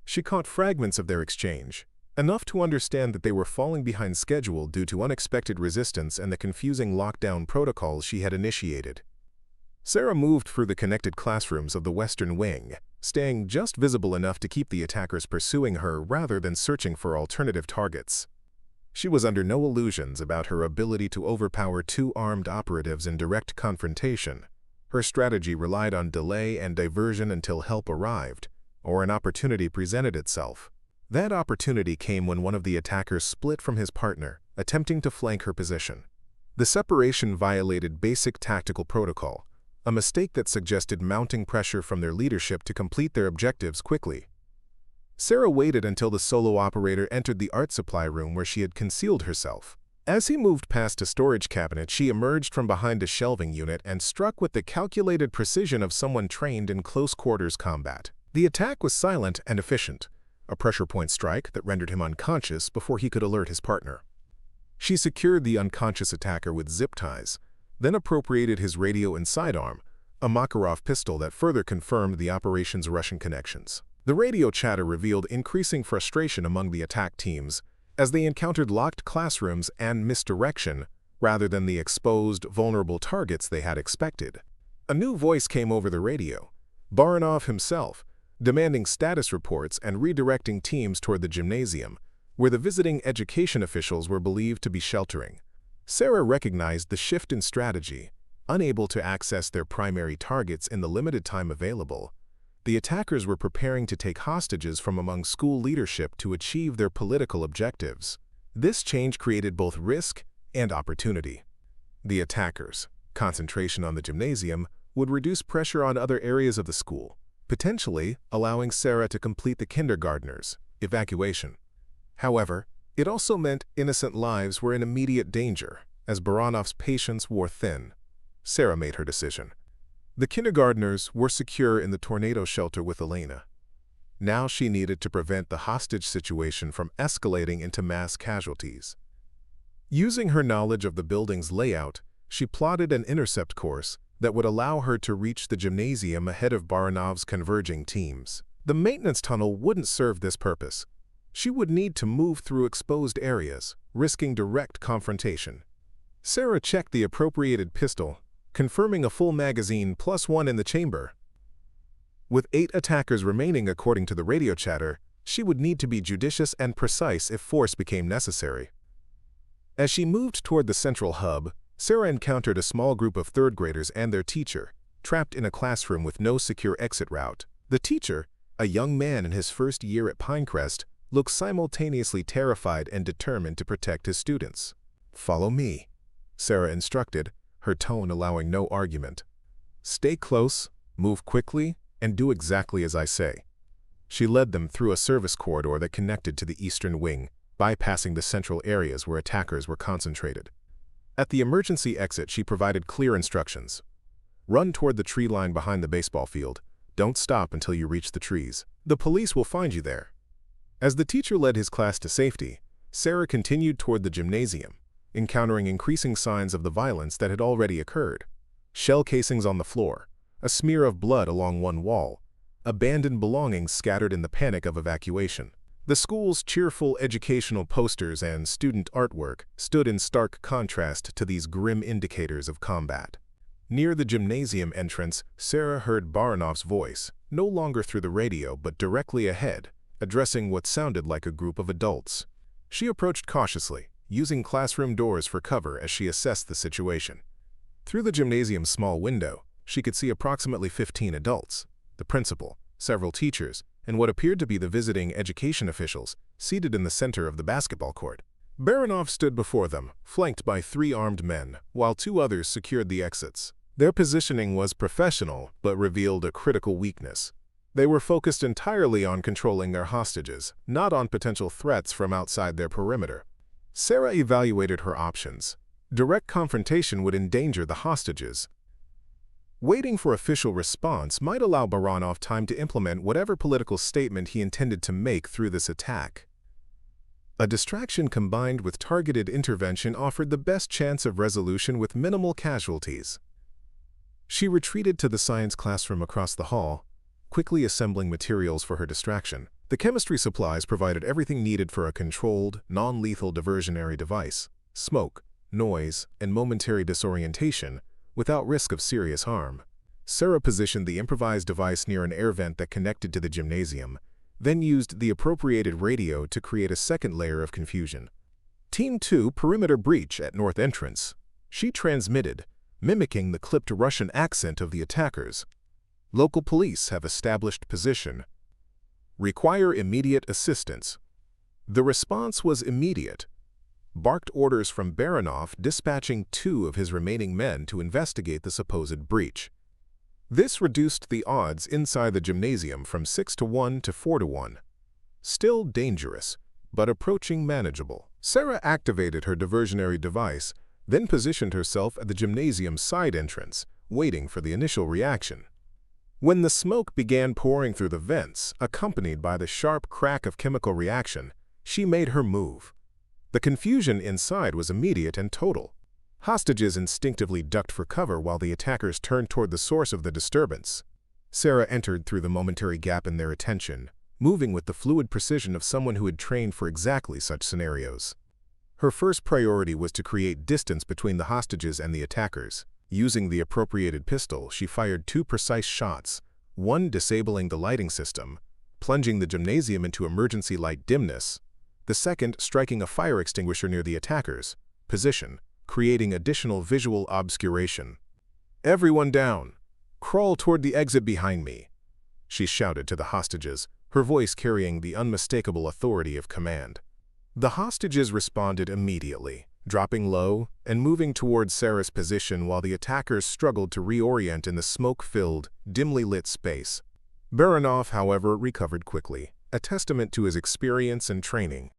She caught fragments of their exchange, enough to understand that they were falling behind schedule due to unexpected resistance and the confusing lockdown protocols she had initiated. Sarah moved through the connected classrooms of the Western Wing, staying just visible enough to keep the attackers pursuing her rather than searching for alternative targets. She was under no illusions about her ability to overpower two armed operatives in direct confrontation. Her strategy relied on delay and diversion until help arrived, or an opportunity presented itself. That opportunity came when one of the attackers split from his partner, attempting to flank her position. The separation violated basic tactical protocol, a mistake that suggested mounting pressure from their leadership to complete their objectives quickly. Sarah waited until the solo operator entered the art supply room where she had concealed herself. As he moved past a storage cabinet, she emerged from behind a shelving unit and struck with the calculated precision of someone trained in close-quarters combat. The attack was silent and efficient, a pressure-point strike that rendered him unconscious before he could alert his partner. She secured the unconscious attacker with zip ties, then appropriated his radio and sidearm, a Makarov pistol that further confirmed the operation's Russian connections. The radio chatter revealed increasing frustration among the attack teams as they encountered locked classrooms and misdirection rather than the exposed, vulnerable targets they had expected. A new voice came over the radio, Baranov himself, demanding status reports and redirecting teams toward the gymnasium, where the visiting education officials were believed to be sheltering. Sarah recognized the shift in strategy. Unable to access their primary targets in the limited time available, the attackers were preparing to take hostages from among school leadership to achieve their political objectives. This change created both risk and opportunity. The attackers' concentration on the gymnasium would reduce pressure on other areas of the school, potentially allowing Sarah to complete the kindergartner's evacuation. However, it also meant innocent lives were in immediate danger, as Baranov's patience wore thin. Sarah made her decision. The kindergartners were secure in the tornado shelter with Elena. Now she needed to prevent the hostage situation from escalating into mass casualties. Using her knowledge of the building's layout, she plotted an intercept course that would allow her to reach the gymnasium ahead of Baranov's converging teams. The maintenance tunnel wouldn't serve this purpose. She would need to move through exposed areas, risking direct confrontation. Sarah checked the appropriated pistol, confirming a full magazine +1 in the chamber. With 8 attackers remaining according to the radio chatter, she would need to be judicious and precise if force became necessary. As she moved toward the central hub, Sarah encountered a small group of third graders and their teacher, trapped in a classroom with no secure exit route. The teacher, a young man in his first year at Pinecrest, looked simultaneously terrified and determined to protect his students. "Follow me," Sarah instructed, her tone allowing no argument. "Stay close, move quickly, and do exactly as I say." She led them through a service corridor that connected to the eastern wing, bypassing the central areas where attackers were concentrated. At the emergency exit, she provided clear instructions. "Run toward the tree line behind the baseball field. Don't stop until you reach the trees. The police will find you there." As the teacher led his class to safety, Sarah continued toward the gymnasium, encountering increasing signs of the violence that had already occurred. Shell casings on the floor, a smear of blood along one wall, abandoned belongings scattered in the panic of evacuation. The school's cheerful educational posters and student artwork stood in stark contrast to these grim indicators of combat. Near the gymnasium entrance, Sarah heard Baranov's voice, no longer through the radio but directly ahead, addressing what sounded like a group of adults. She approached cautiously, using classroom doors for cover as she assessed the situation. Through the gymnasium's small window, she could see approximately 15 adults, the principal, several teachers, and what appeared to be the visiting education officials, seated in the center of the basketball court. Baranov stood before them, flanked by 3 armed men, while 2 others secured the exits. Their positioning was professional, but revealed a critical weakness. They were focused entirely on controlling their hostages, not on potential threats from outside their perimeter. Sarah evaluated her options. Direct confrontation would endanger the hostages. Waiting for official response might allow Baranov time to implement whatever political statement he intended to make through this attack. A distraction combined with targeted intervention offered the best chance of resolution with minimal casualties. She retreated to the science classroom across the hall, quickly assembling materials for her distraction. The chemistry supplies provided everything needed for a controlled, non-lethal diversionary device: smoke, noise, and momentary disorientation, without risk of serious harm. Sarah positioned the improvised device near an air vent that connected to the gymnasium, then used the appropriated radio to create a second layer of confusion. Team 2, perimeter breach at north entrance. She transmitted, mimicking the clipped Russian accent of the attackers. Local police have established position. Require immediate assistance. The response was immediate. Barked orders from Baranov, dispatching 2 of his remaining men to investigate the supposed breach. This reduced the odds inside the gymnasium from 6-1 to 4-1. Still dangerous, but approaching manageable. Sarah activated her diversionary device, then positioned herself at the gymnasium's side entrance, waiting for the initial reaction. When the smoke began pouring through the vents, accompanied by the sharp crack of chemical reaction, she made her move. The confusion inside was immediate and total. Hostages instinctively ducked for cover while the attackers turned toward the source of the disturbance. Sarah entered through the momentary gap in their attention, moving with the fluid precision of someone who had trained for exactly such scenarios. Her first priority was to create distance between the hostages and the attackers. Using the appropriated pistol, she fired 2 precise shots, one disabling the lighting system, plunging the gymnasium into emergency light dimness, the second striking a fire extinguisher near the attackers' position, creating additional visual obscuration. "Everyone down! Crawl toward the exit behind me," she shouted to the hostages, her voice carrying the unmistakable authority of command. The hostages responded immediately, dropping low and moving towards Sarah's position while the attackers struggled to reorient in the smoke-filled, dimly lit space. Baranov, however, recovered quickly, a testament to his experience and training.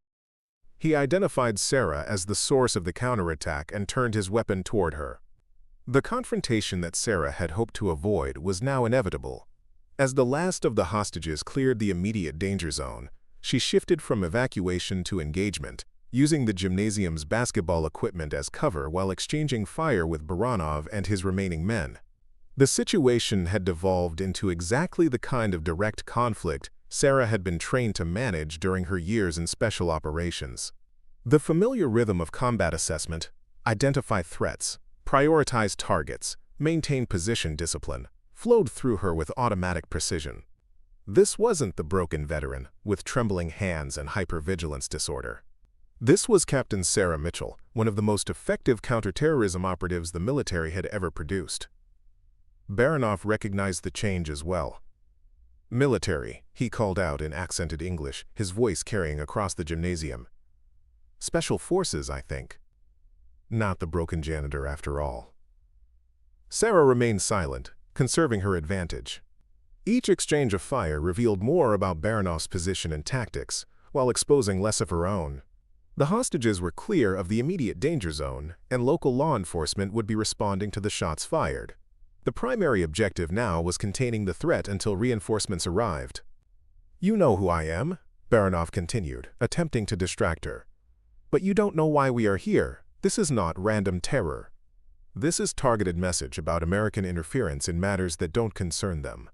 He identified Sarah as the source of the counterattack and turned his weapon toward her. The confrontation that Sarah had hoped to avoid was now inevitable. As the last of the hostages cleared the immediate danger zone, she shifted from evacuation to engagement, using the gymnasium's basketball equipment as cover while exchanging fire with Baranov and his remaining men. The situation had devolved into exactly the kind of direct conflict Sarah had been trained to manage during her years in special operations. The familiar rhythm of combat assessment, identify threats, prioritize targets, maintain position discipline, flowed through her with automatic precision. This wasn't the broken veteran, with trembling hands and hypervigilance disorder. This was Captain Sarah Mitchell, one of the most effective counterterrorism operatives the military had ever produced. Baranov recognized the change as well. "Military," he called out in accented English, his voice carrying across the gymnasium. "Special forces, I think. Not the broken janitor after all." Sarah remained silent, conserving her advantage. Each exchange of fire revealed more about Baranov's position and tactics, while exposing less of her own. The hostages were clear of the immediate danger zone, and local law enforcement would be responding to the shots fired. The primary objective now was containing the threat until reinforcements arrived. "You know who I am," Baranov continued, attempting to distract her. "But you don't know why we are here. This is not random terror. This is targeted message about American interference in matters that don't concern them."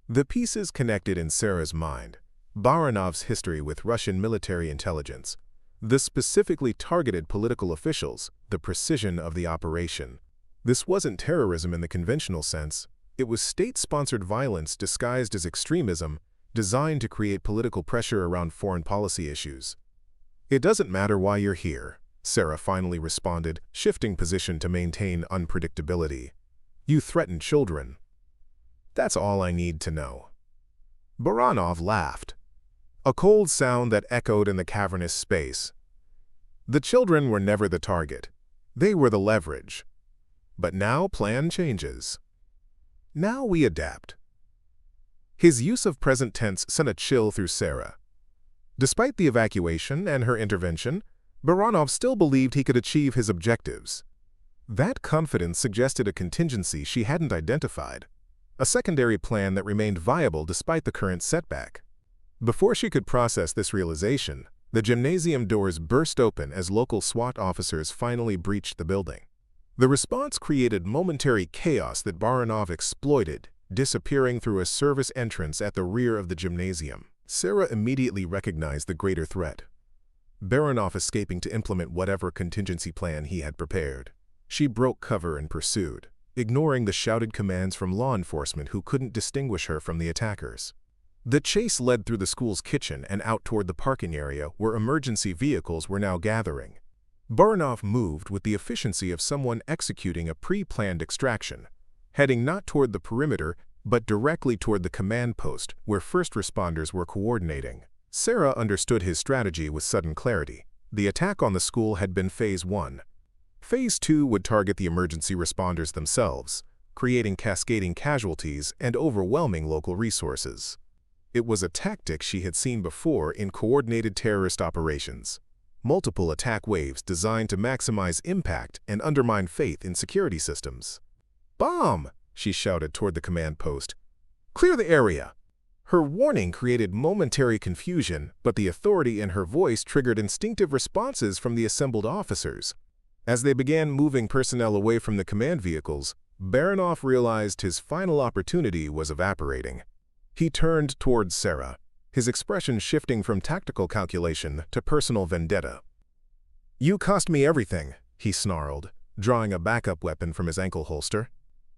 The pieces connected in Sarah's mind: Baranov's history with Russian military intelligence, the specifically targeted political officials, the precision of the operation. This wasn't terrorism in the conventional sense. It was state-sponsored violence disguised as extremism, designed to create political pressure around foreign policy issues. "It doesn't matter why you're here," Sarah finally responded, shifting position to maintain unpredictability. "You threaten children. That's all I need to know." Baranov laughed, a cold sound that echoed in the cavernous space. The children were never the target. They were the leverage. But now plan changes. Now we adapt. His use of present tense sent a chill through Sarah. Despite the evacuation and her intervention, Baranov still believed he could achieve his objectives. That confidence suggested a contingency she hadn't identified, a secondary plan that remained viable despite the current setback. Before she could process this realization, the gymnasium doors burst open as local SWAT officers finally breached the building. The response created momentary chaos that Baranov exploited, disappearing through a service entrance at the rear of the gymnasium. Sarah immediately recognized the greater threat: Baranov escaping to implement whatever contingency plan he had prepared. She broke cover and pursued, ignoring the shouted commands from law enforcement who couldn't distinguish her from the attackers. The chase led through the school's kitchen and out toward the parking area where emergency vehicles were now gathering. Baranov moved with the efficiency of someone executing a pre-planned extraction, heading not toward the perimeter but directly toward the command post where first responders were coordinating. Sarah understood his strategy with sudden clarity. The attack on the school had been Phase 1. Phase 2 would target the emergency responders themselves, creating cascading casualties and overwhelming local resources. It was a tactic she had seen before in coordinated terrorist operations. Multiple attack waves designed to maximize impact and undermine faith in security systems. "Bomb!" she shouted toward the command post. "Clear the area!" Her warning created momentary confusion, but the authority in her voice triggered instinctive responses from the assembled officers. As they began moving personnel away from the command vehicles, Baranov realized his final opportunity was evaporating. He turned towards Sarah, his expression shifting from tactical calculation to personal vendetta. "You cost me everything," he snarled, drawing a backup weapon from his ankle holster.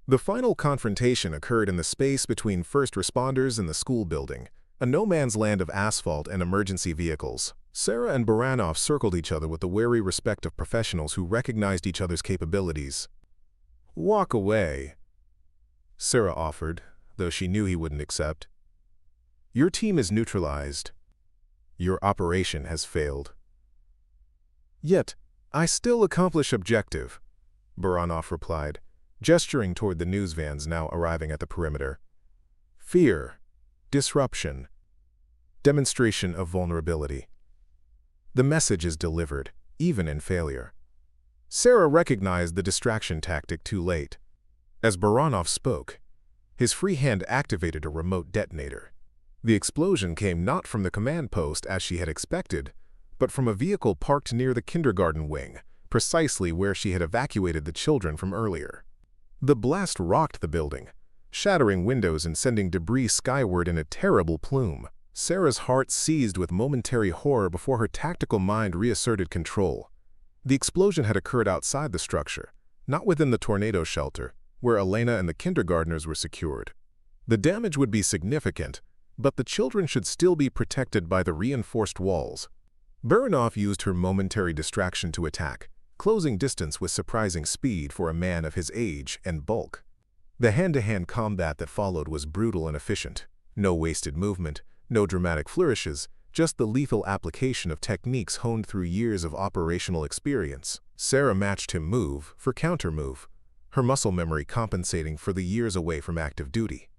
The final confrontation occurred in the space between first responders and the school building, a no-man's land of asphalt and emergency vehicles. Sarah and Baranov circled each other with the wary respect of professionals who recognized each other's capabilities. "Walk away," Sarah offered, though she knew he wouldn't accept. "Your team is neutralized. Your operation has failed." "Yet, I still accomplish objective," Baranov replied, gesturing toward the news vans now arriving at the perimeter. "Fear, disruption, demonstration of vulnerability. The message is delivered, even in failure." Sarah recognized the distraction tactic too late. As Baranov spoke, his free hand activated a remote detonator. The explosion came not from the command post as she had expected, but from a vehicle parked near the kindergarten wing, precisely where she had evacuated the children from earlier. The blast rocked the building, shattering windows and sending debris skyward in a terrible plume. Sarah's heart seized with momentary horror before her tactical mind reasserted control. The explosion had occurred outside the structure, not within the tornado shelter, where Elena and the kindergartners were secured. The damage would be significant, but the children should still be protected by the reinforced walls. Baranov used her momentary distraction to attack, closing distance with surprising speed for a man of his age and bulk. The hand-to-hand combat that followed was brutal and efficient. No wasted movement, no dramatic flourishes, just the lethal application of techniques honed through years of operational experience. Sarah matched him move for counter-move, her muscle memory compensating for the years away from active duty.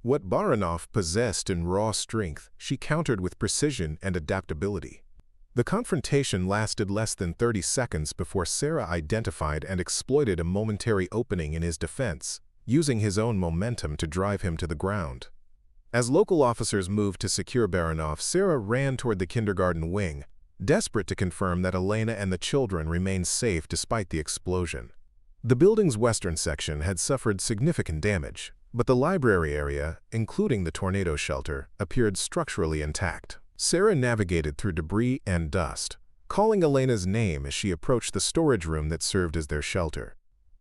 What Baranov possessed in raw strength, she countered with precision and adaptability. The confrontation lasted less than 30 seconds before Sarah identified and exploited a momentary opening in his defense, using his own momentum to drive him to the ground. As local officers moved to secure Baranov, Sarah ran toward the kindergarten wing, desperate to confirm that Elena and the children remained safe despite the explosion. The building's western section had suffered significant damage, but the library area, including the tornado shelter, appeared structurally intact. Sarah navigated through debris and dust, calling Elena's name as she approached the storage room that served as their shelter.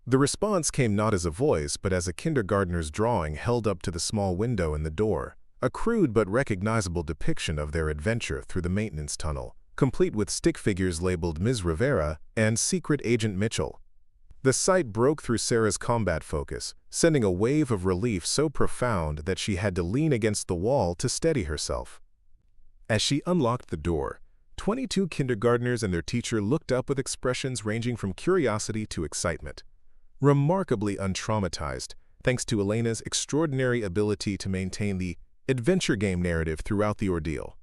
The response came not as a voice but as a kindergartner's drawing held up to the small window in the door, a crude but recognizable depiction of their adventure through the maintenance tunnel, complete with stick figures labeled Ms. Rivera and Secret Agent Mitchell. The sight broke through Sarah's combat focus, sending a wave of relief so profound that she had to lean against the wall to steady herself. As she unlocked the door, 22 kindergartners and their teacher looked up with expressions ranging from curiosity to excitement. Remarkably untraumatized, thanks to Elena's extraordinary ability to maintain the adventure game narrative throughout the ordeal.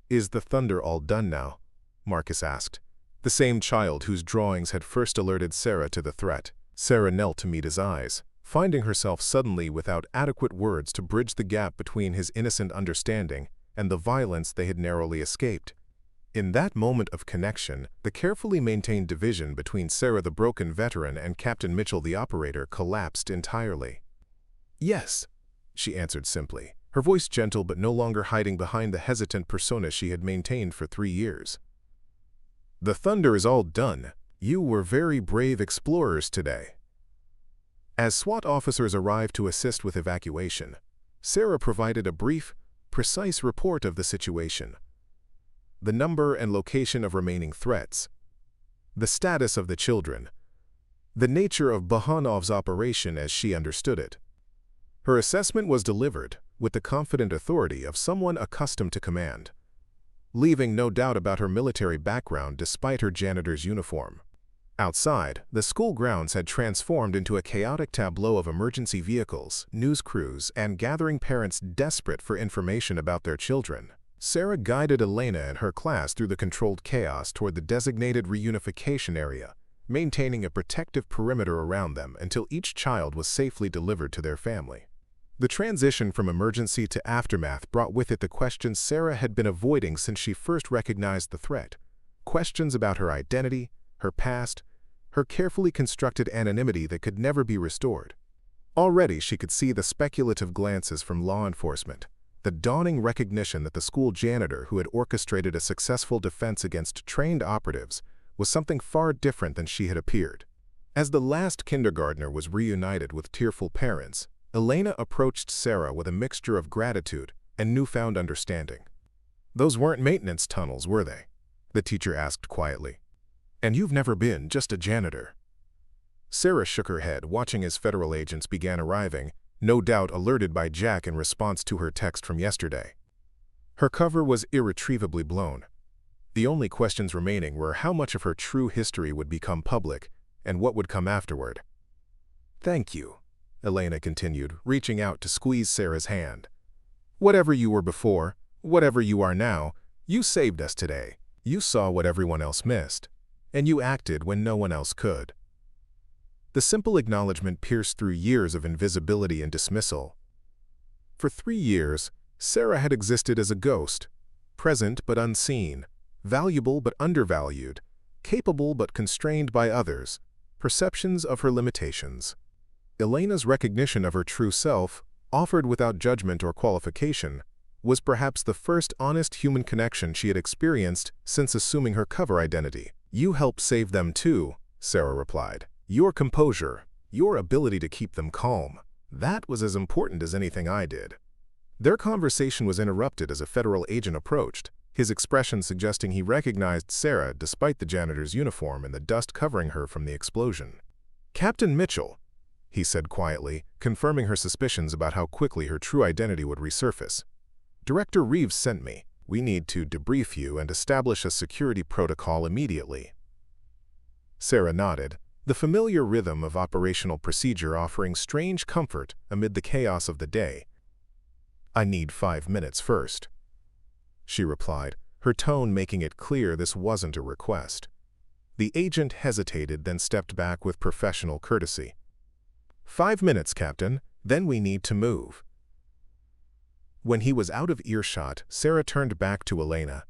"Is the thunder all done now?" Marcus asked, the same child whose drawings had first alerted Sarah to the threat. Sarah knelt to meet his eyes, finding herself suddenly without adequate words to bridge the gap between his innocent understanding and the violence they had narrowly escaped. In that moment of connection, the carefully maintained division between Sarah the broken veteran and Captain Mitchell the operator collapsed entirely. "Yes," she answered simply, her voice gentle but no longer hiding behind the hesitant persona she had maintained for 3 years. "The thunder is all done. You were very brave explorers today." As SWAT officers arrived to assist with evacuation, Sarah provided a brief, precise report of the situation. The number and location of remaining threats, the status of the children, the nature of Bahanov's operation as she understood it. Her assessment was delivered with the confident authority of someone accustomed to command, leaving no doubt about her military background despite her janitor's uniform. Outside, the school grounds had transformed into a chaotic tableau of emergency vehicles, news crews, and gathering parents desperate for information about their children. Sarah guided Elena and her class through the controlled chaos toward the designated reunification area, maintaining a protective perimeter around them until each child was safely delivered to their family. The transition from emergency to aftermath brought with it the questions Sarah had been avoiding since she first recognized the threat. Questions about her identity, her past, her carefully constructed anonymity that could never be restored. Already she could see the speculative glances from law enforcement, the dawning recognition that the school janitor who had orchestrated a successful defense against trained operatives was something far different than she had appeared. As the last kindergartner was reunited with tearful parents, Elena approached Sarah with a mixture of gratitude and newfound understanding. "Those weren't maintenance tunnels, were they?" the teacher asked quietly. "And you've never been just a janitor?" Sarah shook her head, watching as federal agents began arriving, no doubt alerted by Jack in response to her text from yesterday. Her cover was irretrievably blown. The only questions remaining were how much of her true history would become public and what would come afterward. "Thank you," Elena continued, reaching out to squeeze Sarah's hand. "Whatever you were before, whatever you are now, you saved us today. You saw what everyone else missed, and you acted when no one else could." The simple acknowledgement pierced through years of invisibility and dismissal. For 3 years, Sarah had existed as a ghost, present but unseen, valuable but undervalued, capable but constrained by others, perceptions of her limitations. Elena's recognition of her true self, offered without judgment or qualification, was perhaps the first honest human connection she had experienced since assuming her cover identity. "You helped save them too," Sarah replied. "Your composure, your ability to keep them calm, that was as important as anything I did." Their conversation was interrupted as a federal agent approached, his expression suggesting he recognized Sarah despite the janitor's uniform and the dust covering her from the explosion. "Captain Mitchell," he said quietly, confirming her suspicions about how quickly her true identity would resurface. "Director Reeves sent me. We need to debrief you and establish a security protocol immediately." Sarah nodded, the familiar rhythm of operational procedure offering strange comfort amid the chaos of the day. "I need 5 minutes first," she replied, her tone making it clear this wasn't a request. The agent hesitated, then stepped back with professional courtesy. "5 minutes, Captain, then we need to move." When he was out of earshot, Sarah turned back to Elena.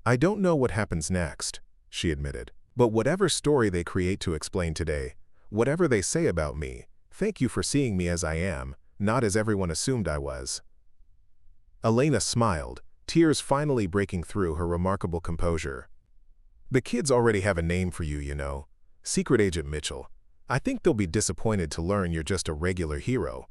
"I don't know what happens next," she admitted. "But whatever story they create to explain today, whatever they say about me, thank you for seeing me as I am, not as everyone assumed I was." Elena smiled, tears finally breaking through her remarkable composure. "The kids already have a name for you, you know. Secret Agent Mitchell. I think they'll be disappointed to learn you're just a regular hero."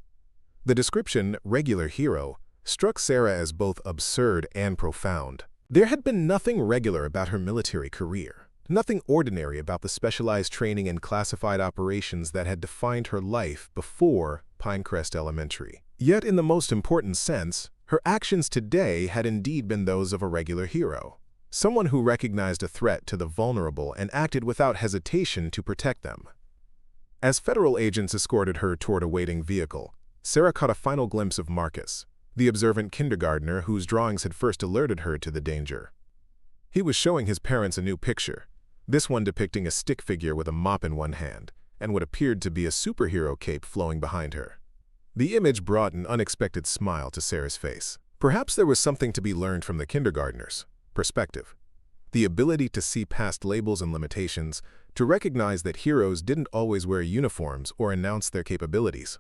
The description, regular hero, struck Sarah as both absurd and profound. There had been nothing regular about her military career, nothing ordinary about the specialized training and classified operations that had defined her life before Pinecrest Elementary. Yet, in the most important sense, her actions today had indeed been those of a regular hero, someone who recognized a threat to the vulnerable and acted without hesitation to protect them. As federal agents escorted her toward a waiting vehicle, Sarah caught a final glimpse of Marcus, the observant kindergartner whose drawings had first alerted her to the danger. He was showing his parents a new picture, this one depicting a stick figure with a mop in one hand and what appeared to be a superhero cape flowing behind her. The image brought an unexpected smile to Sarah's face. Perhaps there was something to be learned from the kindergartner's perspective. The ability to see past labels and limitations, to recognize that heroes didn't always wear uniforms or announce their capabilities.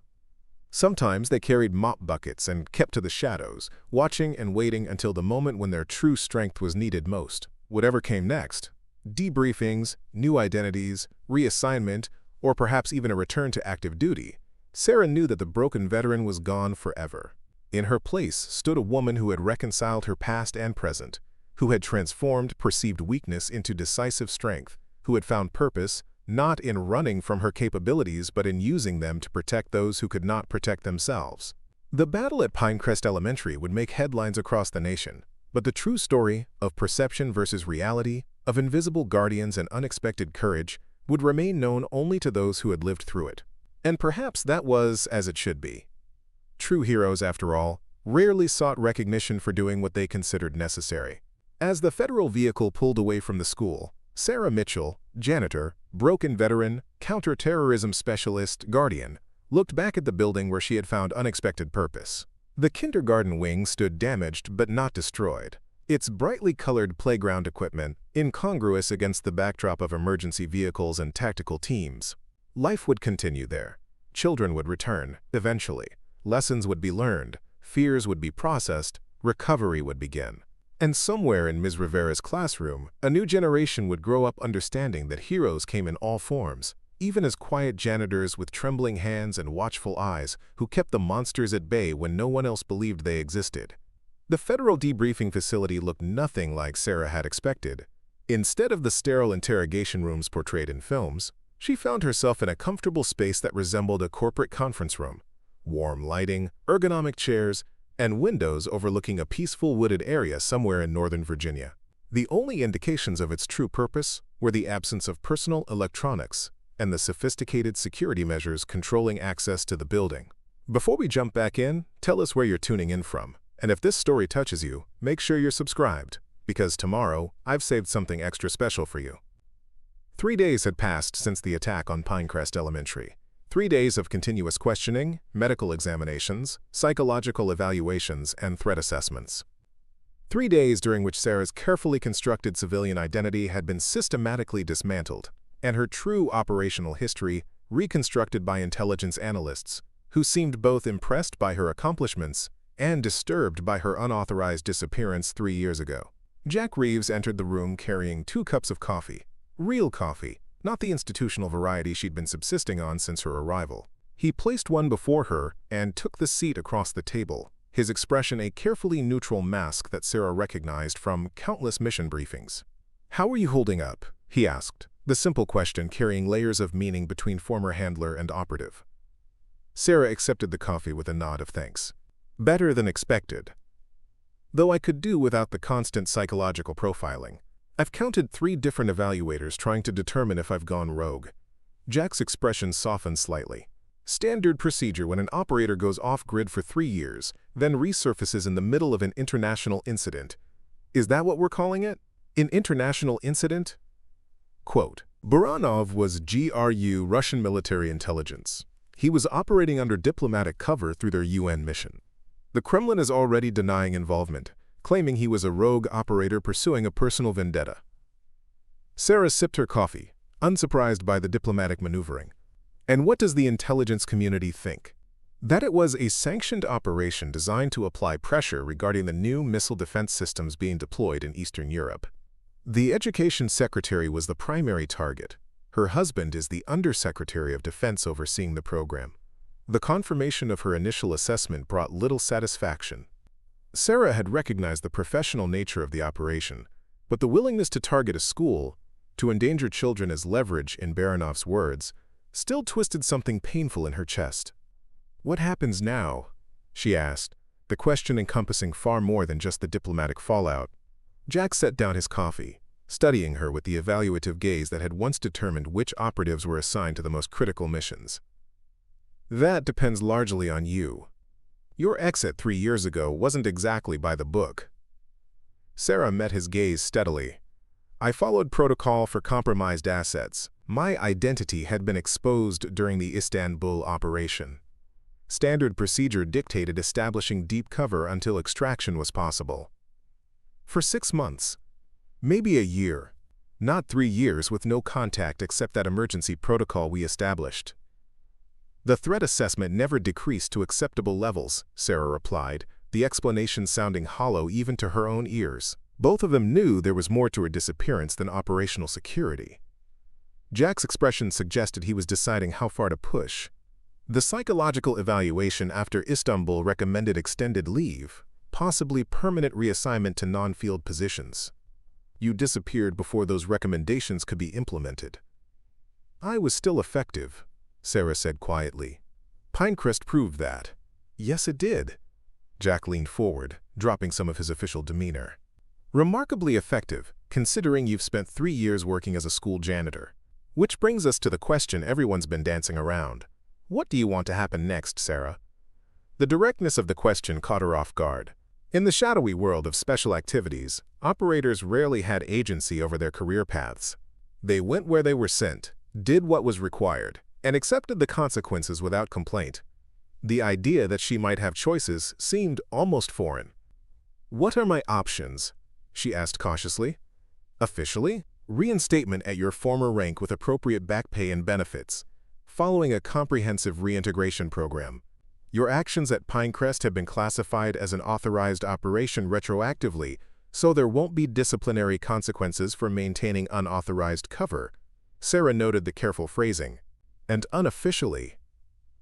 Sometimes they carried mop buckets and kept to the shadows, watching and waiting until the moment when their true strength was needed most. Whatever came next, debriefings, new identities, reassignment, or perhaps even a return to active duty, Sarah knew that the broken veteran was gone forever. In her place stood a woman who had reconciled her past and present, who had transformed perceived weakness into decisive strength, who had found purpose, not in running from her capabilities but in using them to protect those who could not protect themselves. The battle at Pinecrest Elementary would make headlines across the nation, but the true story of perception versus reality, of invisible guardians and unexpected courage, would remain known only to those who had lived through it. And perhaps that was as it should be. True heroes, after all, rarely sought recognition for doing what they considered necessary. As the federal vehicle pulled away from the school, Sarah Mitchell, janitor, broken veteran, counter-terrorism specialist, guardian, looked back at the building where she had found unexpected purpose. The kindergarten wing stood damaged but not destroyed, its brightly colored playground equipment incongruous against the backdrop of emergency vehicles and tactical teams. Life would continue there. Children would return, eventually. Lessons would be learned, fears would be processed, recovery would begin. And somewhere in Ms. Rivera's classroom, a new generation would grow up understanding that heroes came in all forms, even as quiet janitors with trembling hands and watchful eyes who kept the monsters at bay when no one else believed they existed. The federal debriefing facility looked nothing like Sarah had expected. Instead of the sterile interrogation rooms portrayed in films, she found herself in a comfortable space that resembled a corporate conference room. Warm lighting, ergonomic chairs, and windows overlooking a peaceful wooded area somewhere in Northern Virginia. The only indications of its true purpose were the absence of personal electronics and the sophisticated security measures controlling access to the building. Before we jump back in, tell us where you're tuning in from. And if this story touches you, make sure you're subscribed, because tomorrow I've saved something extra special for you. 3 days had passed since the attack on Pinecrest Elementary. 3 days of continuous questioning, medical examinations, psychological evaluations, and threat assessments. 3 days during which Sarah's carefully constructed civilian identity had been systematically dismantled, and her true operational history reconstructed by intelligence analysts, who seemed both impressed by her accomplishments and disturbed by her unauthorized disappearance 3 years ago. Jack Reeves entered the room carrying 2 cups of coffee. Real coffee, not the institutional variety she'd been subsisting on since her arrival. He placed one before her and took the seat across the table, his expression a carefully neutral mask that Sarah recognized from countless mission briefings. "How are you holding up?" he asked, the simple question carrying layers of meaning between former handler and operative. Sarah accepted the coffee with a nod of thanks. "Better than expected. Though I could do without the constant psychological profiling. I've counted 3 different evaluators trying to determine if I've gone rogue." Jack's expression softened slightly. "Standard procedure when an operator goes off-grid for 3 years, then resurfaces in the middle of an international incident. Is that what we're calling it? An international incident?" Quote, Buranov was GRU Russian military intelligence. He was operating under diplomatic cover through their UN mission. The Kremlin is already denying involvement, claiming he was a rogue operator pursuing a personal vendetta. Sarah sipped her coffee, unsurprised by the diplomatic maneuvering. And what does the intelligence community think? That it was a sanctioned operation designed to apply pressure regarding the new missile defense systems being deployed in Eastern Europe. The Education Secretary was the primary target. Her husband is the Undersecretary of Defense overseeing the program. The confirmation of her initial assessment brought little satisfaction. Sarah had recognized the professional nature of the operation, but the willingness to target a school, to endanger children as leverage, in Baronoff's words, still twisted something painful in her chest. "What happens now?" she asked, the question encompassing far more than just the diplomatic fallout. Jack set down his coffee, studying her with the evaluative gaze that had once determined which operatives were assigned to the most critical missions. "That depends largely on you. Your exit 3 years ago wasn't exactly by the book." Sarah met his gaze steadily. "I followed protocol for compromised assets. My identity had been exposed during the Istanbul operation. Standard procedure dictated establishing deep cover until extraction was possible. For 6 months, maybe a year, not 3 years with no contact except that emergency protocol we established." "The threat assessment never decreased to acceptable levels," Sarah replied, the explanation sounding hollow even to her own ears. Both of them knew there was more to her disappearance than operational security. Jack's expression suggested he was deciding how far to push. "The psychological evaluation after Istanbul recommended extended leave, possibly permanent reassignment to non-field positions. You disappeared before those recommendations could be implemented." "I was still effective," Sarah said quietly. "Pinecrest proved that." "Yes, it did." Jack leaned forward, dropping some of his official demeanor. "Remarkably effective, considering you've spent 3 years working as a school janitor. Which brings us to the question everyone's been dancing around. What do you want to happen next, Sarah?" The directness of the question caught her off guard. In the shadowy world of special activities, operators rarely had agency over their career paths. They went where they were sent, did what was required, and accepted the consequences without complaint. The idea that she might have choices seemed almost foreign. "What are my options?" she asked cautiously. "Officially, reinstatement at your former rank with appropriate back pay and benefits, following a comprehensive reintegration program. Your actions at Pinecrest have been classified as an authorized operation retroactively, so there won't be disciplinary consequences for maintaining unauthorized cover." Sarah noted the careful phrasing. "And unofficially."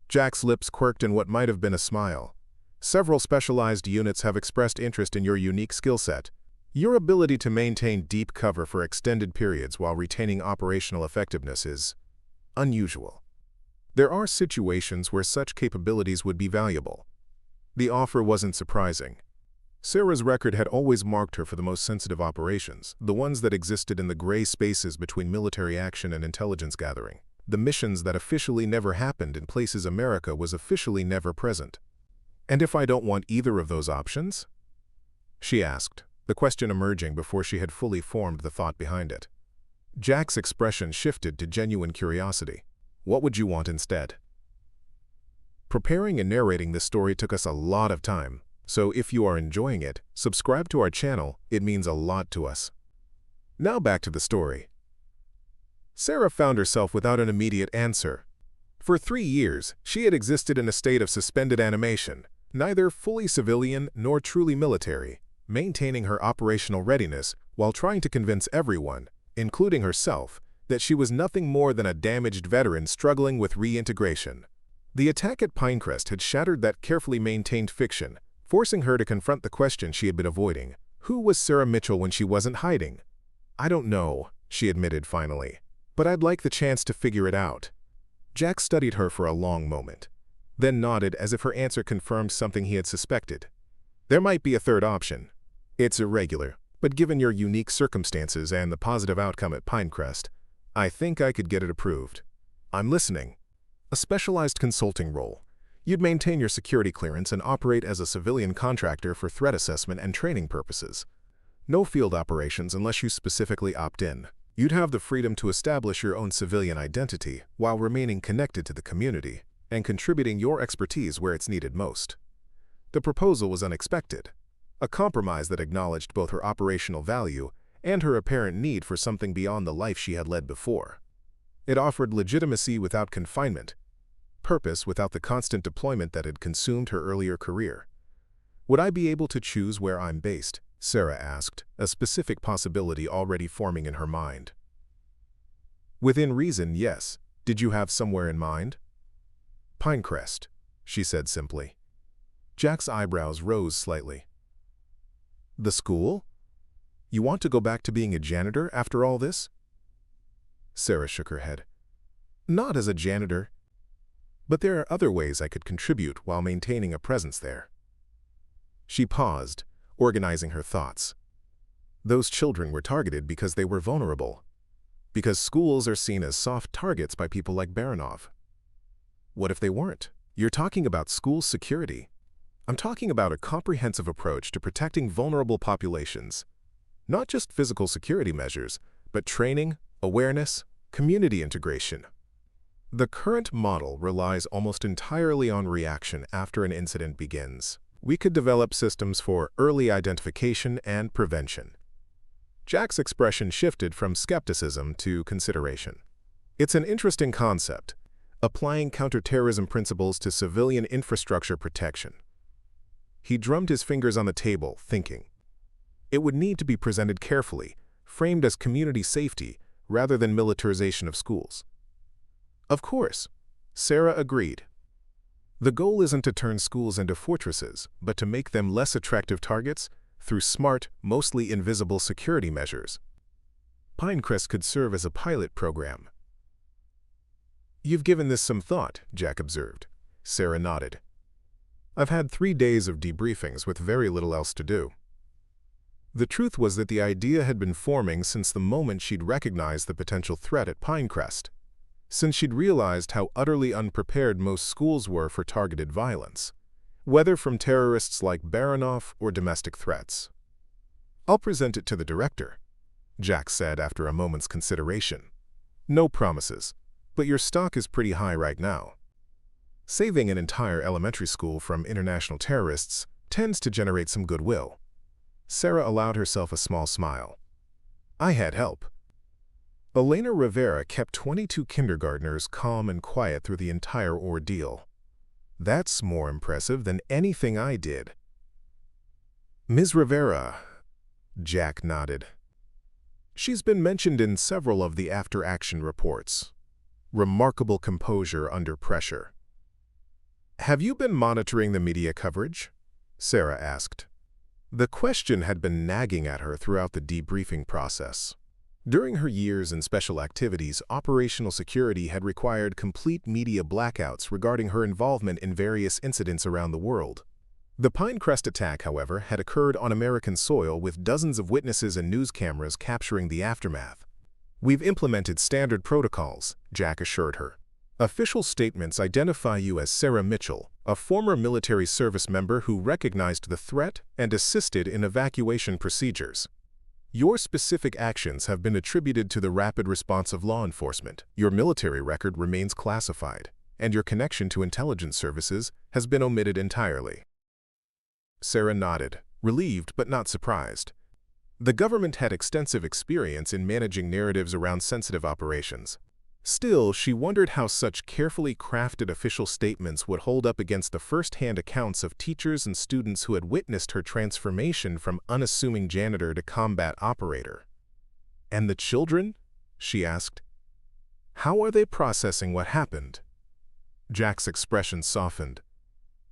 Jack's lips quirked in what might have been a smile. "Several specialized units have expressed interest in your unique skill set. Your ability to maintain deep cover for extended periods while retaining operational effectiveness is unusual. There are situations where such capabilities would be valuable." The offer wasn't surprising. Sarah's record had always marked her for the most sensitive operations, the ones that existed in the gray spaces between military action and intelligence gathering, the missions that officially never happened in places America was officially never present. "And if I don't want either of those options?" she asked, the question emerging before she had fully formed the thought behind it. Jack's expression shifted to genuine curiosity. "What would you want instead?" Preparing and narrating this story took us a lot of time, so if you are enjoying it, subscribe to our channel, it means a lot to us. Now back to the story. Sarah found herself without an immediate answer. For 3 years, she had existed in a state of suspended animation, neither fully civilian nor truly military, maintaining her operational readiness while trying to convince everyone, including herself, that she was nothing more than a damaged veteran struggling with reintegration. The attack at Pinecrest had shattered that carefully maintained fiction, forcing her to confront the question she had been avoiding. Who was Sarah Mitchell when she wasn't hiding? "I don't know," she admitted finally, "but I'd like the chance to figure it out." Jack studied her for a long moment, then nodded as if her answer confirmed something he had suspected. "There might be a third option. It's irregular, but given your unique circumstances and the positive outcome at Pinecrest, I think I could get it approved." "I'm listening." "A specialized consulting role. You'd maintain your security clearance and operate as a civilian contractor for threat assessment and training purposes. No field operations unless you specifically opt in. You'd have the freedom to establish your own civilian identity while remaining connected to the community and contributing your expertise where it's needed most." The proposal was unexpected, a compromise that acknowledged both her operational value and her apparent need for something beyond the life she had led before. It offered legitimacy without confinement, purpose without the constant deployment that had consumed her earlier career. "Would I be able to choose where I'm based?" Sarah asked, a specific possibility already forming in her mind. "Within reason, yes. Did you have somewhere in mind?" "Pinecrest," she said simply. Jack's eyebrows rose slightly. The school? You want to go back to being a janitor after all this? Sarah shook her head. Not as a janitor. But there are other ways I could contribute while maintaining a presence there. She paused, organizing her thoughts. Those children were targeted because they were vulnerable, because schools are seen as soft targets by people like Baranov. What if they weren't? You're talking about school security. I'm talking about a comprehensive approach to protecting vulnerable populations. Not just physical security measures, but training, awareness, community integration. The current model relies almost entirely on reaction after an incident begins. We could develop systems for early identification and prevention. Jack's expression shifted from skepticism to consideration. It's an interesting concept, applying counterterrorism principles to civilian infrastructure protection. He drummed his fingers on the table, thinking. It would need to be presented carefully, framed as community safety rather than militarization of schools. Of course, Sarah agreed. The goal isn't to turn schools into fortresses, but to make them less attractive targets through smart, mostly invisible security measures. Pinecrest could serve as a pilot program. You've given this some thought, Jack observed. Sarah nodded. I've had 3 days of debriefings with very little else to do. The truth was that the idea had been forming since the moment she'd recognized the potential threat at Pinecrest, since she'd realized how utterly unprepared most schools were for targeted violence, whether from terrorists like Baranov or domestic threats. I'll present it to the director, Jack said after a moment's consideration. No promises, but your stock is pretty high right now. Saving an entire elementary school from international terrorists tends to generate some goodwill. Sarah allowed herself a small smile. I had help. Elena Rivera kept 22 kindergartners calm and quiet through the entire ordeal. That's more impressive than anything I did. Ms. Rivera, Jack nodded. She's been mentioned in several of the after-action reports. Remarkable composure under pressure. Have you been monitoring the media coverage? Sarah asked. The question had been nagging at her throughout the debriefing process. During her years in special activities, operational security had required complete media blackouts regarding her involvement in various incidents around the world. The Pinecrest attack, however, had occurred on American soil with dozens of witnesses and news cameras capturing the aftermath. We've implemented standard protocols, Jack assured her. Official statements identify you as Sarah Mitchell, a former military service member who recognized the threat and assisted in evacuation procedures. Your specific actions have been attributed to the rapid response of law enforcement. Your military record remains classified, and your connection to intelligence services has been omitted entirely. Sarah nodded, relieved but not surprised. The government had extensive experience in managing narratives around sensitive operations. Still, she wondered how such carefully crafted official statements would hold up against the first-hand accounts of teachers and students who had witnessed her transformation from unassuming janitor to combat operator. And the children? She asked. How are they processing what happened? Jack's expression softened.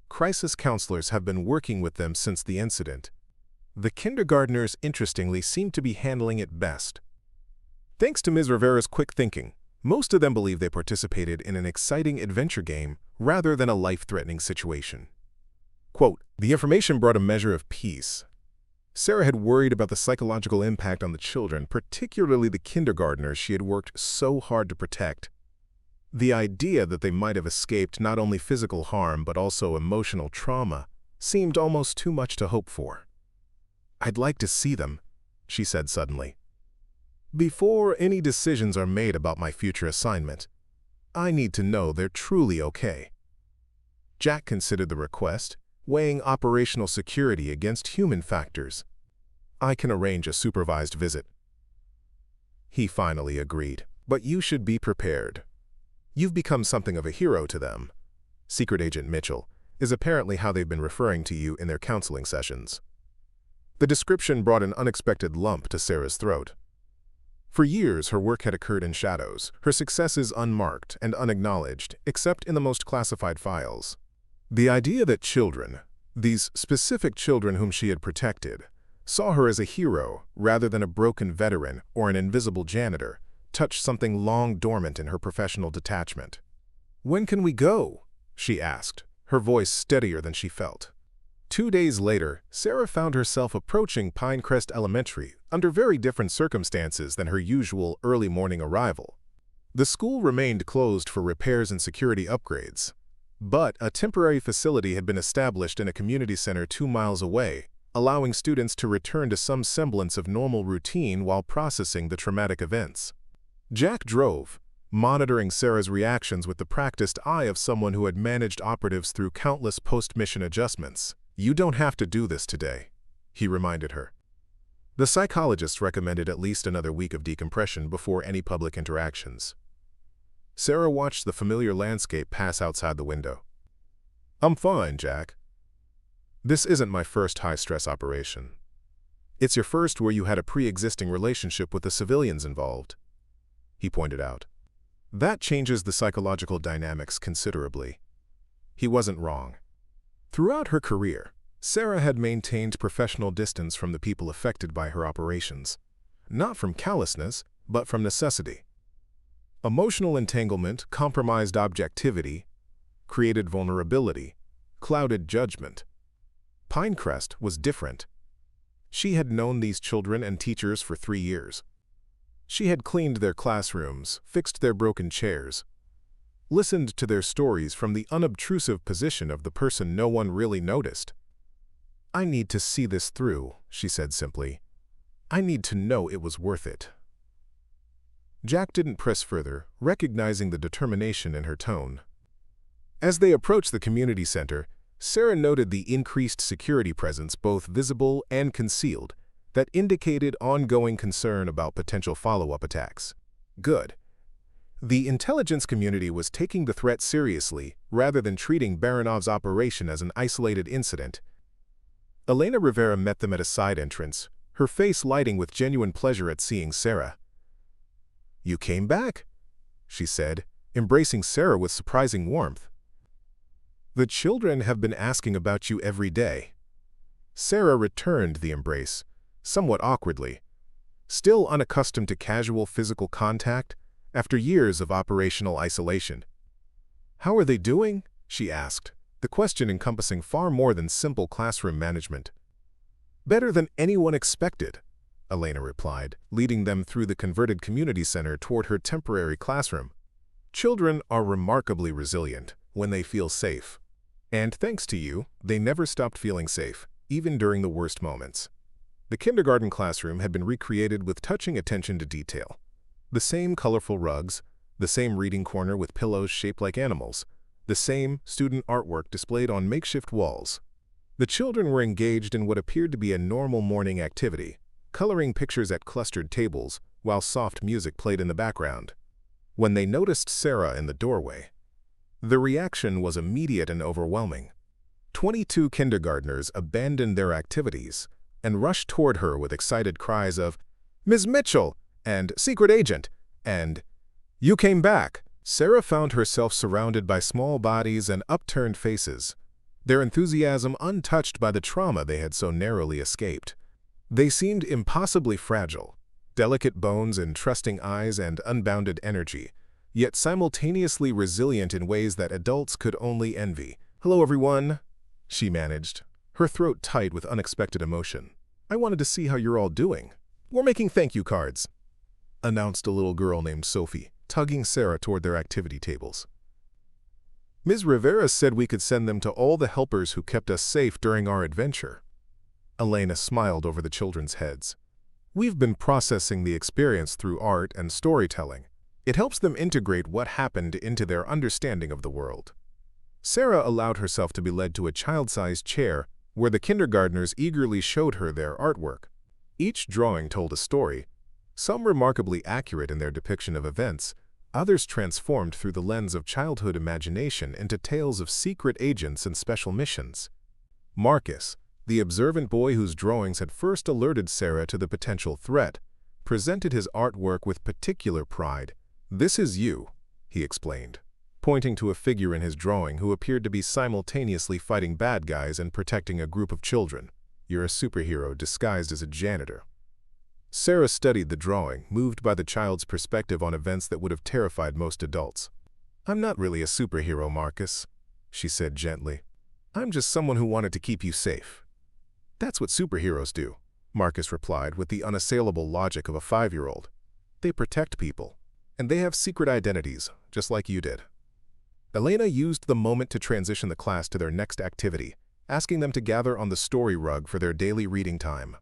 Crisis counselors have been working with them since the incident. The kindergartners, interestingly, seem to be handling it best. Thanks to Ms. Rivera's quick thinking, most of them believe they participated in an exciting adventure game rather than a life-threatening situation. Quote, the information brought a measure of peace. Sarah had worried about the psychological impact on the children, particularly the kindergartners she had worked so hard to protect. The idea that they might have escaped not only physical harm but also emotional trauma seemed almost too much to hope for. I'd like to see them, she said suddenly. Before any decisions are made about my future assignment, I need to know they're truly okay. Jack considered the request, weighing operational security against human factors. I can arrange a supervised visit. He finally agreed, but you should be prepared. You've become something of a hero to them. Secret Agent Mitchell is apparently how they've been referring to you in their counseling sessions. The description brought an unexpected lump to Sarah's throat. For years, her work had occurred in shadows, her successes unmarked and unacknowledged, except in the most classified files. The idea that children, these specific children whom she had protected, saw her as a hero rather than a broken veteran or an invisible janitor, touched something long dormant in her professional detachment. "When can we go?" she asked, her voice steadier than she felt. 2 days later, Sarah found herself approaching Pinecrest Elementary under very different circumstances than her usual early morning arrival. The school remained closed for repairs and security upgrades, but a temporary facility had been established in a community center 2 miles away, allowing students to return to some semblance of normal routine while processing the traumatic events. Jack drove, monitoring Sarah's reactions with the practiced eye of someone who had managed operatives through countless post-mission adjustments. "You don't have to do this today," he reminded her. The psychologist recommended at least another week of decompression before any public interactions. Sarah watched the familiar landscape pass outside the window. "I'm fine, Jack. This isn't my first high-stress operation. It's your first where you had a pre-existing relationship with the civilians involved," he pointed out. "That changes the psychological dynamics considerably." He wasn't wrong. Throughout her career, Sarah had maintained professional distance from the people affected by her operations, not from callousness, but from necessity. Emotional entanglement compromised objectivity, created vulnerability, clouded judgment. Pinecrest was different. She had known these children and teachers for 3 years. She had cleaned their classrooms, fixed their broken chairs, listened to their stories from the unobtrusive position of the person no one really noticed. "I need to see this through," she said simply. "I need to know it was worth it." Jack didn't press further, recognizing the determination in her tone. As they approached the community center, Sarah noted the increased security presence, both visible and concealed, that indicated ongoing concern about potential follow-up attacks. Good. The intelligence community was taking the threat seriously rather than treating Baranov's operation as an isolated incident. Elena Rivera met them at a side entrance, her face lighting with genuine pleasure at seeing Sarah. "You came back," she said, embracing Sarah with surprising warmth. "The children have been asking about you every day." Sarah returned the embrace, somewhat awkwardly. Still unaccustomed to casual physical contact, after years of operational isolation. "How are they doing?" she asked, the question encompassing far more than simple classroom management. "Better than anyone expected," Elena replied, leading them through the converted community center toward her temporary classroom. "Children are remarkably resilient when they feel safe. And thanks to you, they never stopped feeling safe, even during the worst moments." The kindergarten classroom had been recreated with touching attention to detail. The same colorful rugs, the same reading corner with pillows shaped like animals, the same student artwork displayed on makeshift walls. The children were engaged in what appeared to be a normal morning activity, coloring pictures at clustered tables while soft music played in the background. When they noticed Sarah in the doorway, the reaction was immediate and overwhelming. 22 kindergartners abandoned their activities and rushed toward her with excited cries of, "Ms. Mitchell!" and "Secret Agent!" and "You came back!" Sarah found herself surrounded by small bodies and upturned faces, their enthusiasm untouched by the trauma they had so narrowly escaped. They seemed impossibly fragile, delicate bones and trusting eyes and unbounded energy, yet simultaneously resilient in ways that adults could only envy. "Hello, everyone," she managed, her throat tight with unexpected emotion. "I wanted to see how you're all doing. We're making thank you cards," announced a little girl named Sophie, tugging Sarah toward their activity tables. "Ms. Rivera said we could send them to all the helpers who kept us safe during our adventure." Elena smiled over the children's heads. "We've been processing the experience through art and storytelling. It helps them integrate what happened into their understanding of the world." Sarah allowed herself to be led to a child-sized chair where the kindergartners eagerly showed her their artwork. Each drawing told a story, some remarkably accurate in their depiction of events, others transformed through the lens of childhood imagination into tales of secret agents and special missions. Marcus, the observant boy whose drawings had first alerted Sarah to the potential threat, presented his artwork with particular pride. "This is you," he explained, pointing to a figure in his drawing who appeared to be simultaneously fighting bad guys and protecting a group of children. You're a superhero disguised as a janitor." Sarah studied the drawing, moved by the child's perspective on events that would have terrified most adults. "I'm not really a superhero, Marcus," she said gently. "I'm just someone who wanted to keep you safe." "That's what superheroes do," Marcus replied with the unassailable logic of a 5-year-old. "They protect people, and they have secret identities, just like you did." Elena used the moment to transition the class to their next activity, asking them to gather on the story rug for their daily reading time.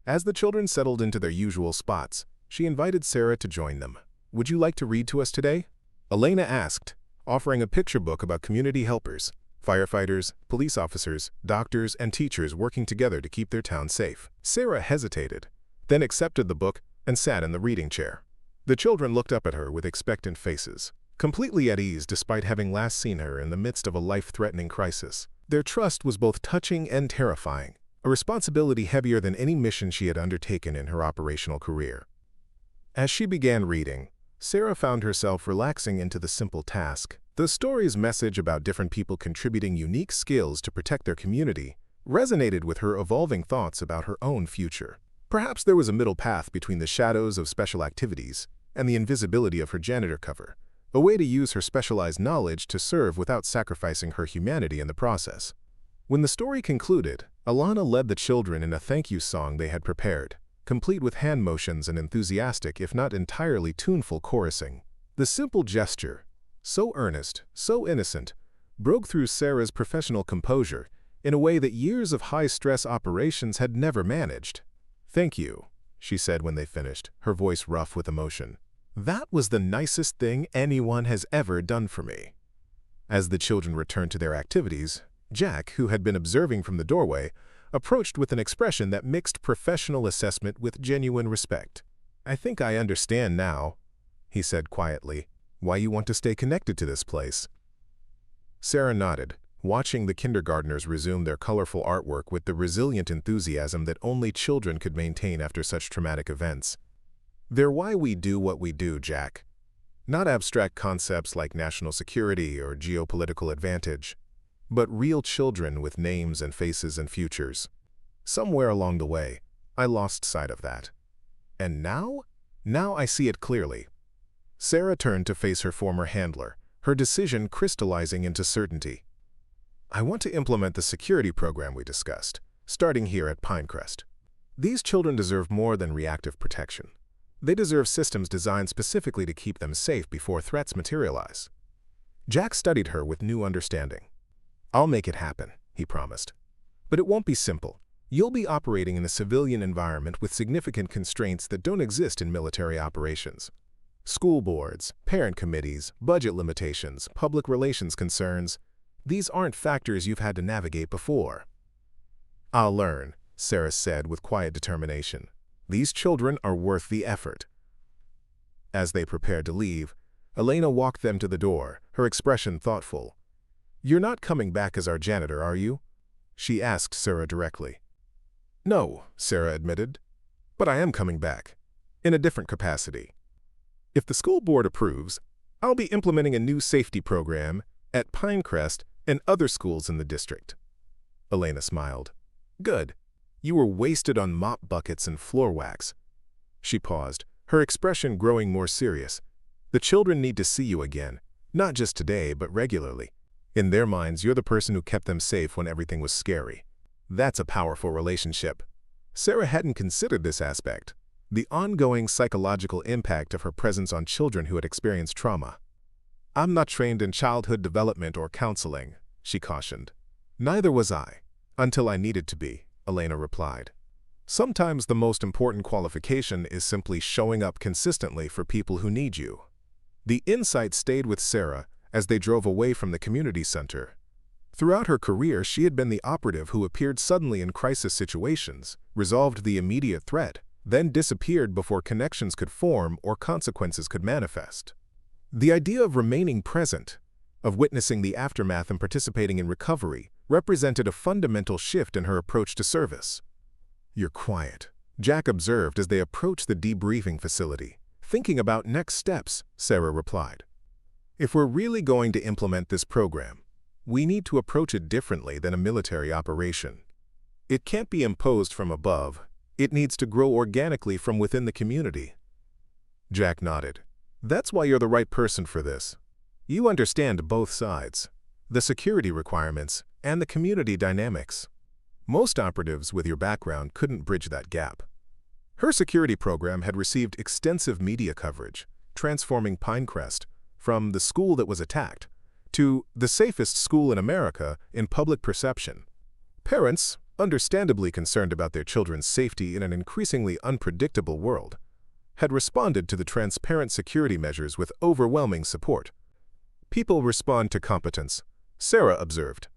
As the children settled into their usual spots, she invited Sarah to join them. "Would you like to read to us today?" Elena asked, offering a picture book about community helpers, firefighters, police officers, doctors, and teachers working together to keep their town safe. Sarah hesitated, then accepted the book and sat in the reading chair. The children looked up at her with expectant faces, completely at ease despite having last seen her in the midst of a life-threatening crisis. Their trust was both touching and terrifying, a responsibility heavier than any mission she had undertaken in her operational career. As she began reading, Sarah found herself relaxing into the simple task. The story's message about different people contributing unique skills to protect their community resonated with her evolving thoughts about her own future. Perhaps there was a middle path between the shadows of special activities and the invisibility of her janitor cover, a way to use her specialized knowledge to serve without sacrificing her humanity in the process. When the story concluded, Alana led the children in a thank you song they had prepared, complete with hand motions and enthusiastic if not entirely tuneful chorusing. The simple gesture, so earnest, so innocent, broke through Sarah's professional composure in a way that years of high-stress operations had never managed. "Thank you," she said when they finished, her voice rough with emotion. "That was the nicest thing anyone has ever done for me." As the children returned to their activities, Jack, who had been observing from the doorway, approached with an expression that mixed professional assessment with genuine respect. "I think I understand now," he said quietly, "why you want to stay connected to this place." Sarah nodded, watching the kindergartners resume their colorful artwork with the resilient enthusiasm that only children could maintain after such traumatic events. "They're why we do what we do, Jack. Not abstract concepts like national security or geopolitical advantage, but real children with names and faces and futures. Somewhere along the way, I lost sight of that. And now I see it clearly." Sarah turned to face her former handler, her decision crystallizing into certainty. "I want to implement the security program we discussed, starting here at Pinecrest. These children deserve more than reactive protection. They deserve systems designed specifically to keep them safe before threats materialize." Jack studied her with new understanding. "I'll make it happen," he promised. "But it won't be simple. You'll be operating in a civilian environment with significant constraints that don't exist in military operations. School boards, parent committees, budget limitations, public relations concerns. These aren't factors you've had to navigate before." "I'll learn," Sarah said with quiet determination. "These children are worth the effort." As they prepared to leave, Elena walked them to the door, her expression thoughtful. "You're not coming back as our janitor, are you?" she asked Sarah directly. "No," Sarah admitted, "but I am coming back, in a different capacity. If the school board approves, I'll be implementing a new safety program at Pinecrest and other schools in the district." Elena smiled. "Good. You were wasted on mop buckets and floor wax." She paused, her expression growing more serious. "The children need to see you again, not just today, but regularly. In their minds, you're the person who kept them safe when everything was scary. That's a powerful relationship." Sarah hadn't considered this aspect, the ongoing psychological impact of her presence on children who had experienced trauma. "I'm not trained in childhood development or counseling," she cautioned. "Neither was I, until I needed to be," Elena replied. "Sometimes the most important qualification is simply showing up consistently for people who need you." The insight stayed with Sarah as they drove away from the community center. Throughout her career, she had been the operative who appeared suddenly in crisis situations, resolved the immediate threat, then disappeared before connections could form or consequences could manifest. The idea of remaining present, of witnessing the aftermath and participating in recovery, represented a fundamental shift in her approach to service. "You're quiet," Jack observed as they approached the debriefing facility. "Thinking about next steps," Sarah replied. "If we're really going to implement this program, we need to approach it differently than a military operation. It can't be imposed from above. It needs to grow organically from within the community. Jack nodded. That's why you're the right person for this. You understand both sides, the security requirements and the community dynamics. Most operatives with your background couldn't bridge that gap. Her security program had received extensive media coverage, transforming Pinecrest from the school that was attacked to the safest school in America in public perception. Parents, understandably concerned about their children's safety in an increasingly unpredictable world, had responded to the transparent security measures with overwhelming support. People respond to competence, Sarah observed.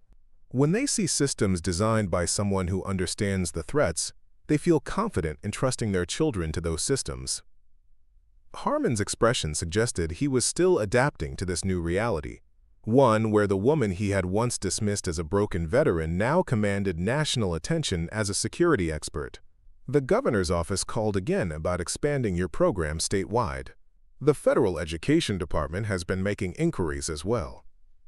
When they see systems designed by someone who understands the threats, they feel confident in trusting their children to those systems. Harmon's expression suggested he was still adapting to this new reality, one where the woman he had once dismissed as a broken veteran now commanded national attention as a security expert. The governor's office called again about expanding your program statewide. The federal education department has been making inquiries as well.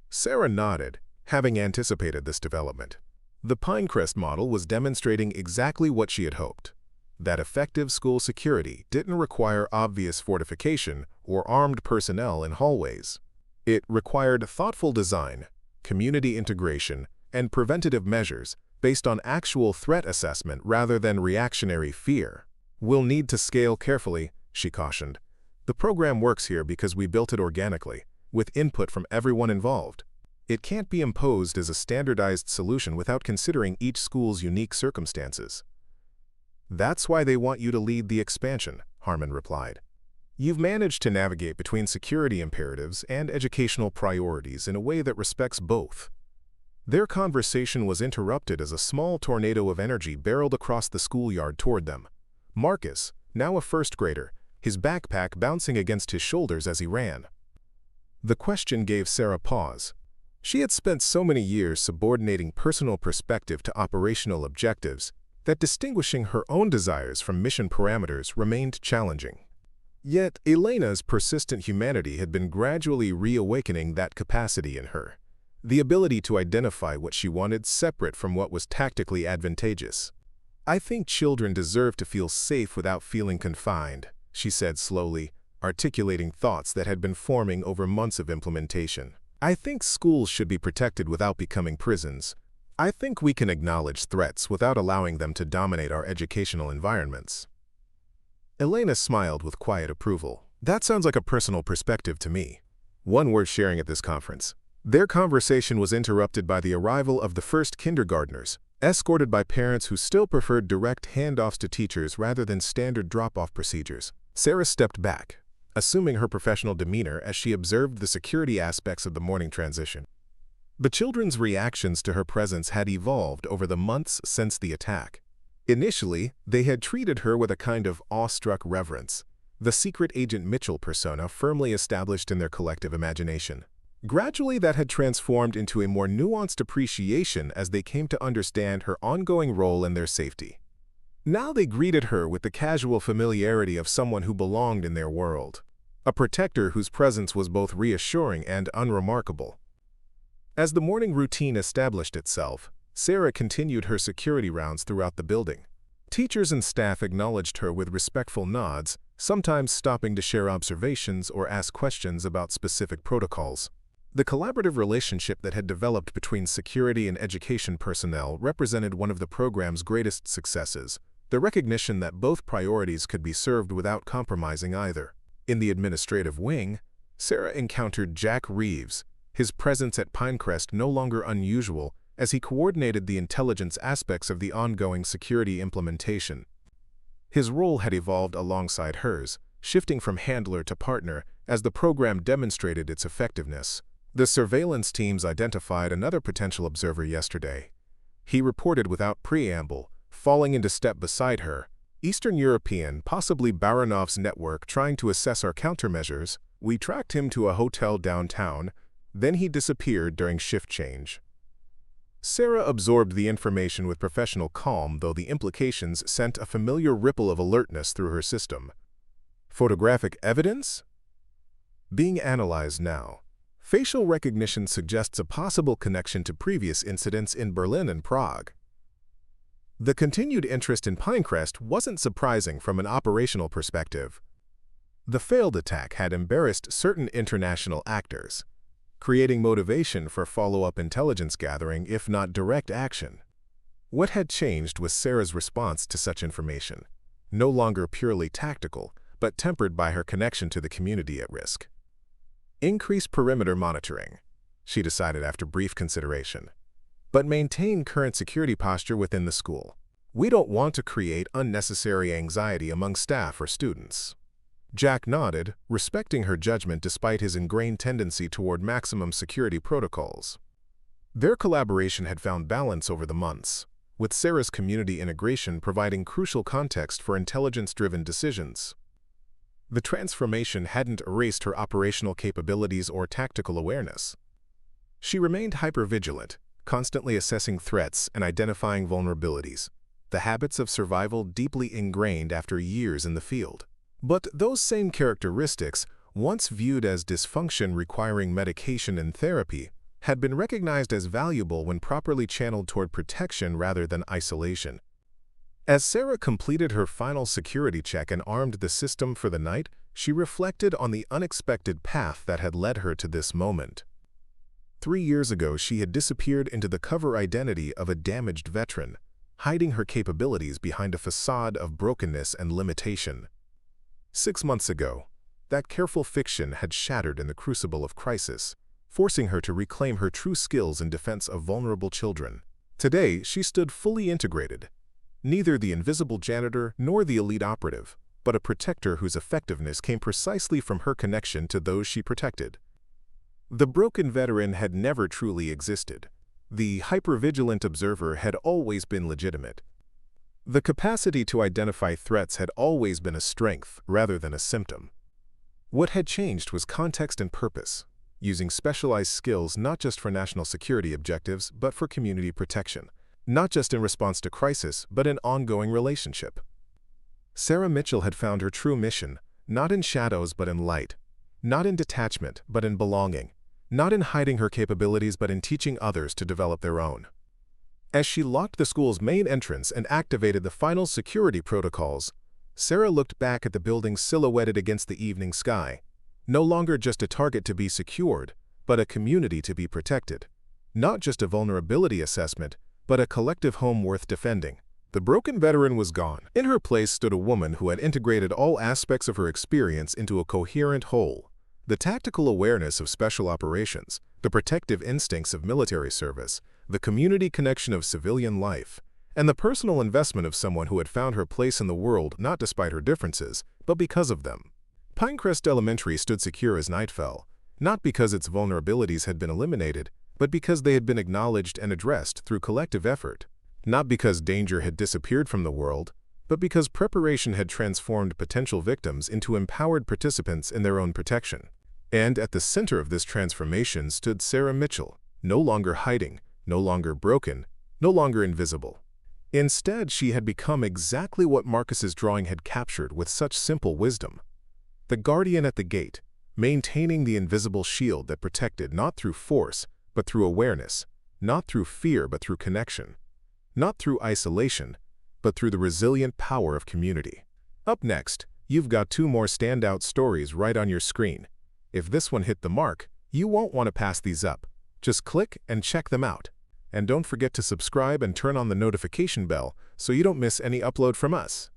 Sarah nodded, having anticipated this development. The Pinecrest model was demonstrating exactly what she had hoped, that effective school security didn't require obvious fortification or armed personnel in hallways. It required thoughtful design, community integration, and preventative measures based on actual threat assessment rather than reactionary fear. We'll need to scale carefully, she cautioned. The program works here because we built it organically, with input from everyone involved. It can't be imposed as a standardized solution without considering each school's unique circumstances. That's why they want you to lead the expansion, Harmon replied. You've managed to navigate between security imperatives and educational priorities in a way that respects both. Their conversation was interrupted as a small tornado of energy barreled across the schoolyard toward them. Marcus, now a first grader, his backpack bouncing against his shoulders as he ran. The question gave Sarah pause. She had spent so many years subordinating personal perspective to operational objectives that distinguishing her own desires from mission parameters remained challenging. Yet Elena's persistent humanity had been gradually reawakening that capacity in her, the ability to identify what she wanted separate from what was tactically advantageous. I think children deserve to feel safe without feeling confined, she said slowly, articulating thoughts that had been forming over months of implementation. I think schools should be protected without becoming prisons. I think we can acknowledge threats without allowing them to dominate our educational environments. Elena smiled with quiet approval. That sounds like a personal perspective to me, one worth sharing at this conference. Their conversation was interrupted by the arrival of the first kindergartners, escorted by parents who still preferred direct handoffs to teachers rather than standard drop-off procedures. Sarah stepped back, assuming her professional demeanor as she observed the security aspects of the morning transition. The children's reactions to her presence had evolved over the months since the attack. Initially, they had treated her with a kind of awestruck reverence, the secret agent Mitchell persona firmly established in their collective imagination. Gradually, that had transformed into a more nuanced appreciation as they came to understand her ongoing role in their safety. Now they greeted her with the casual familiarity of someone who belonged in their world, a protector whose presence was both reassuring and unremarkable. As the morning routine established itself, Sarah continued her security rounds throughout the building. Teachers and staff acknowledged her with respectful nods, sometimes stopping to share observations or ask questions about specific protocols. The collaborative relationship that had developed between security and education personnel represented one of the program's greatest successes, the recognition that both priorities could be served without compromising either. In the administrative wing, Sarah encountered Jack Reeves, his presence at Pinecrest no longer unusual as he coordinated the intelligence aspects of the ongoing security implementation. His role had evolved alongside hers, shifting from handler to partner as the program demonstrated its effectiveness. The surveillance teams identified another potential observer yesterday. He reported without preamble, falling into step beside her. Eastern European, possibly Baranov's network trying to assess our countermeasures. We tracked him to a hotel downtown, then he disappeared during shift change. Sarah absorbed the information with professional calm, though the implications sent a familiar ripple of alertness through her system. Photographic evidence? Being analyzed now. Facial recognition suggests a possible connection to previous incidents in Berlin and Prague. The continued interest in Pinecrest wasn't surprising from an operational perspective. The failed attack had embarrassed certain international actors, creating motivation for follow-up intelligence gathering if not direct action. What had changed was Sarah's response to such information, no longer purely tactical, but tempered by her connection to the community at risk. Increase perimeter monitoring, she decided after brief consideration, but maintain current security posture within the school. We don't want to create unnecessary anxiety among staff or students. Jack nodded, respecting her judgment despite his ingrained tendency toward maximum security protocols. Their collaboration had found balance over the months, with Sarah's community integration providing crucial context for intelligence-driven decisions. The transformation hadn't erased her operational capabilities or tactical awareness. She remained hypervigilant, constantly assessing threats and identifying vulnerabilities, the habits of survival deeply ingrained after years in the field. But those same characteristics, once viewed as dysfunction requiring medication and therapy, had been recognized as valuable when properly channeled toward protection rather than isolation. As Sarah completed her final security check and armed the system for the night, she reflected on the unexpected path that had led her to this moment. 3 years ago, she had disappeared into the cover identity of a damaged veteran, hiding her capabilities behind a facade of brokenness and limitation. 6 months ago, that careful fiction had shattered in the crucible of crisis, forcing her to reclaim her true skills in defense of vulnerable children. Today, she stood fully integrated, neither the invisible janitor nor the elite operative, but a protector whose effectiveness came precisely from her connection to those she protected. The broken veteran had never truly existed. The hypervigilant observer had always been legitimate. The capacity to identify threats had always been a strength rather than a symptom. What had changed was context and purpose, using specialized skills not just for national security objectives but for community protection, not just in response to crisis but in ongoing relationship. Sarah Mitchell had found her true mission, not in shadows but in light, not in detachment but in belonging, not in hiding her capabilities but in teaching others to develop their own. As she locked the school's main entrance and activated the final security protocols, Sarah looked back at the building silhouetted against the evening sky, no longer just a target to be secured, but a community to be protected. Not just a vulnerability assessment, but a collective home worth defending. The broken veteran was gone. In her place stood a woman who had integrated all aspects of her experience into a coherent whole. The tactical awareness of special operations, the protective instincts of military service, the community connection of civilian life, and the personal investment of someone who had found her place in the world not despite her differences, but because of them. Pinecrest Elementary stood secure as night fell, not because its vulnerabilities had been eliminated, but because they had been acknowledged and addressed through collective effort. Not because danger had disappeared from the world, but because preparation had transformed potential victims into empowered participants in their own protection. And at the center of this transformation stood Sarah Mitchell, no longer hiding, no longer broken, no longer invisible. Instead, she had become exactly what Marcus's drawing had captured with such simple wisdom. The guardian at the gate, maintaining the invisible shield that protected not through force, but through awareness, not through fear, but through connection, not through isolation, but through the resilient power of community. Up next, you've got 2 more standout stories right on your screen. If this one hit the mark, you won't want to pass these up. Just click and check them out. And don't forget to subscribe and turn on the notification bell so you don't miss any upload from us.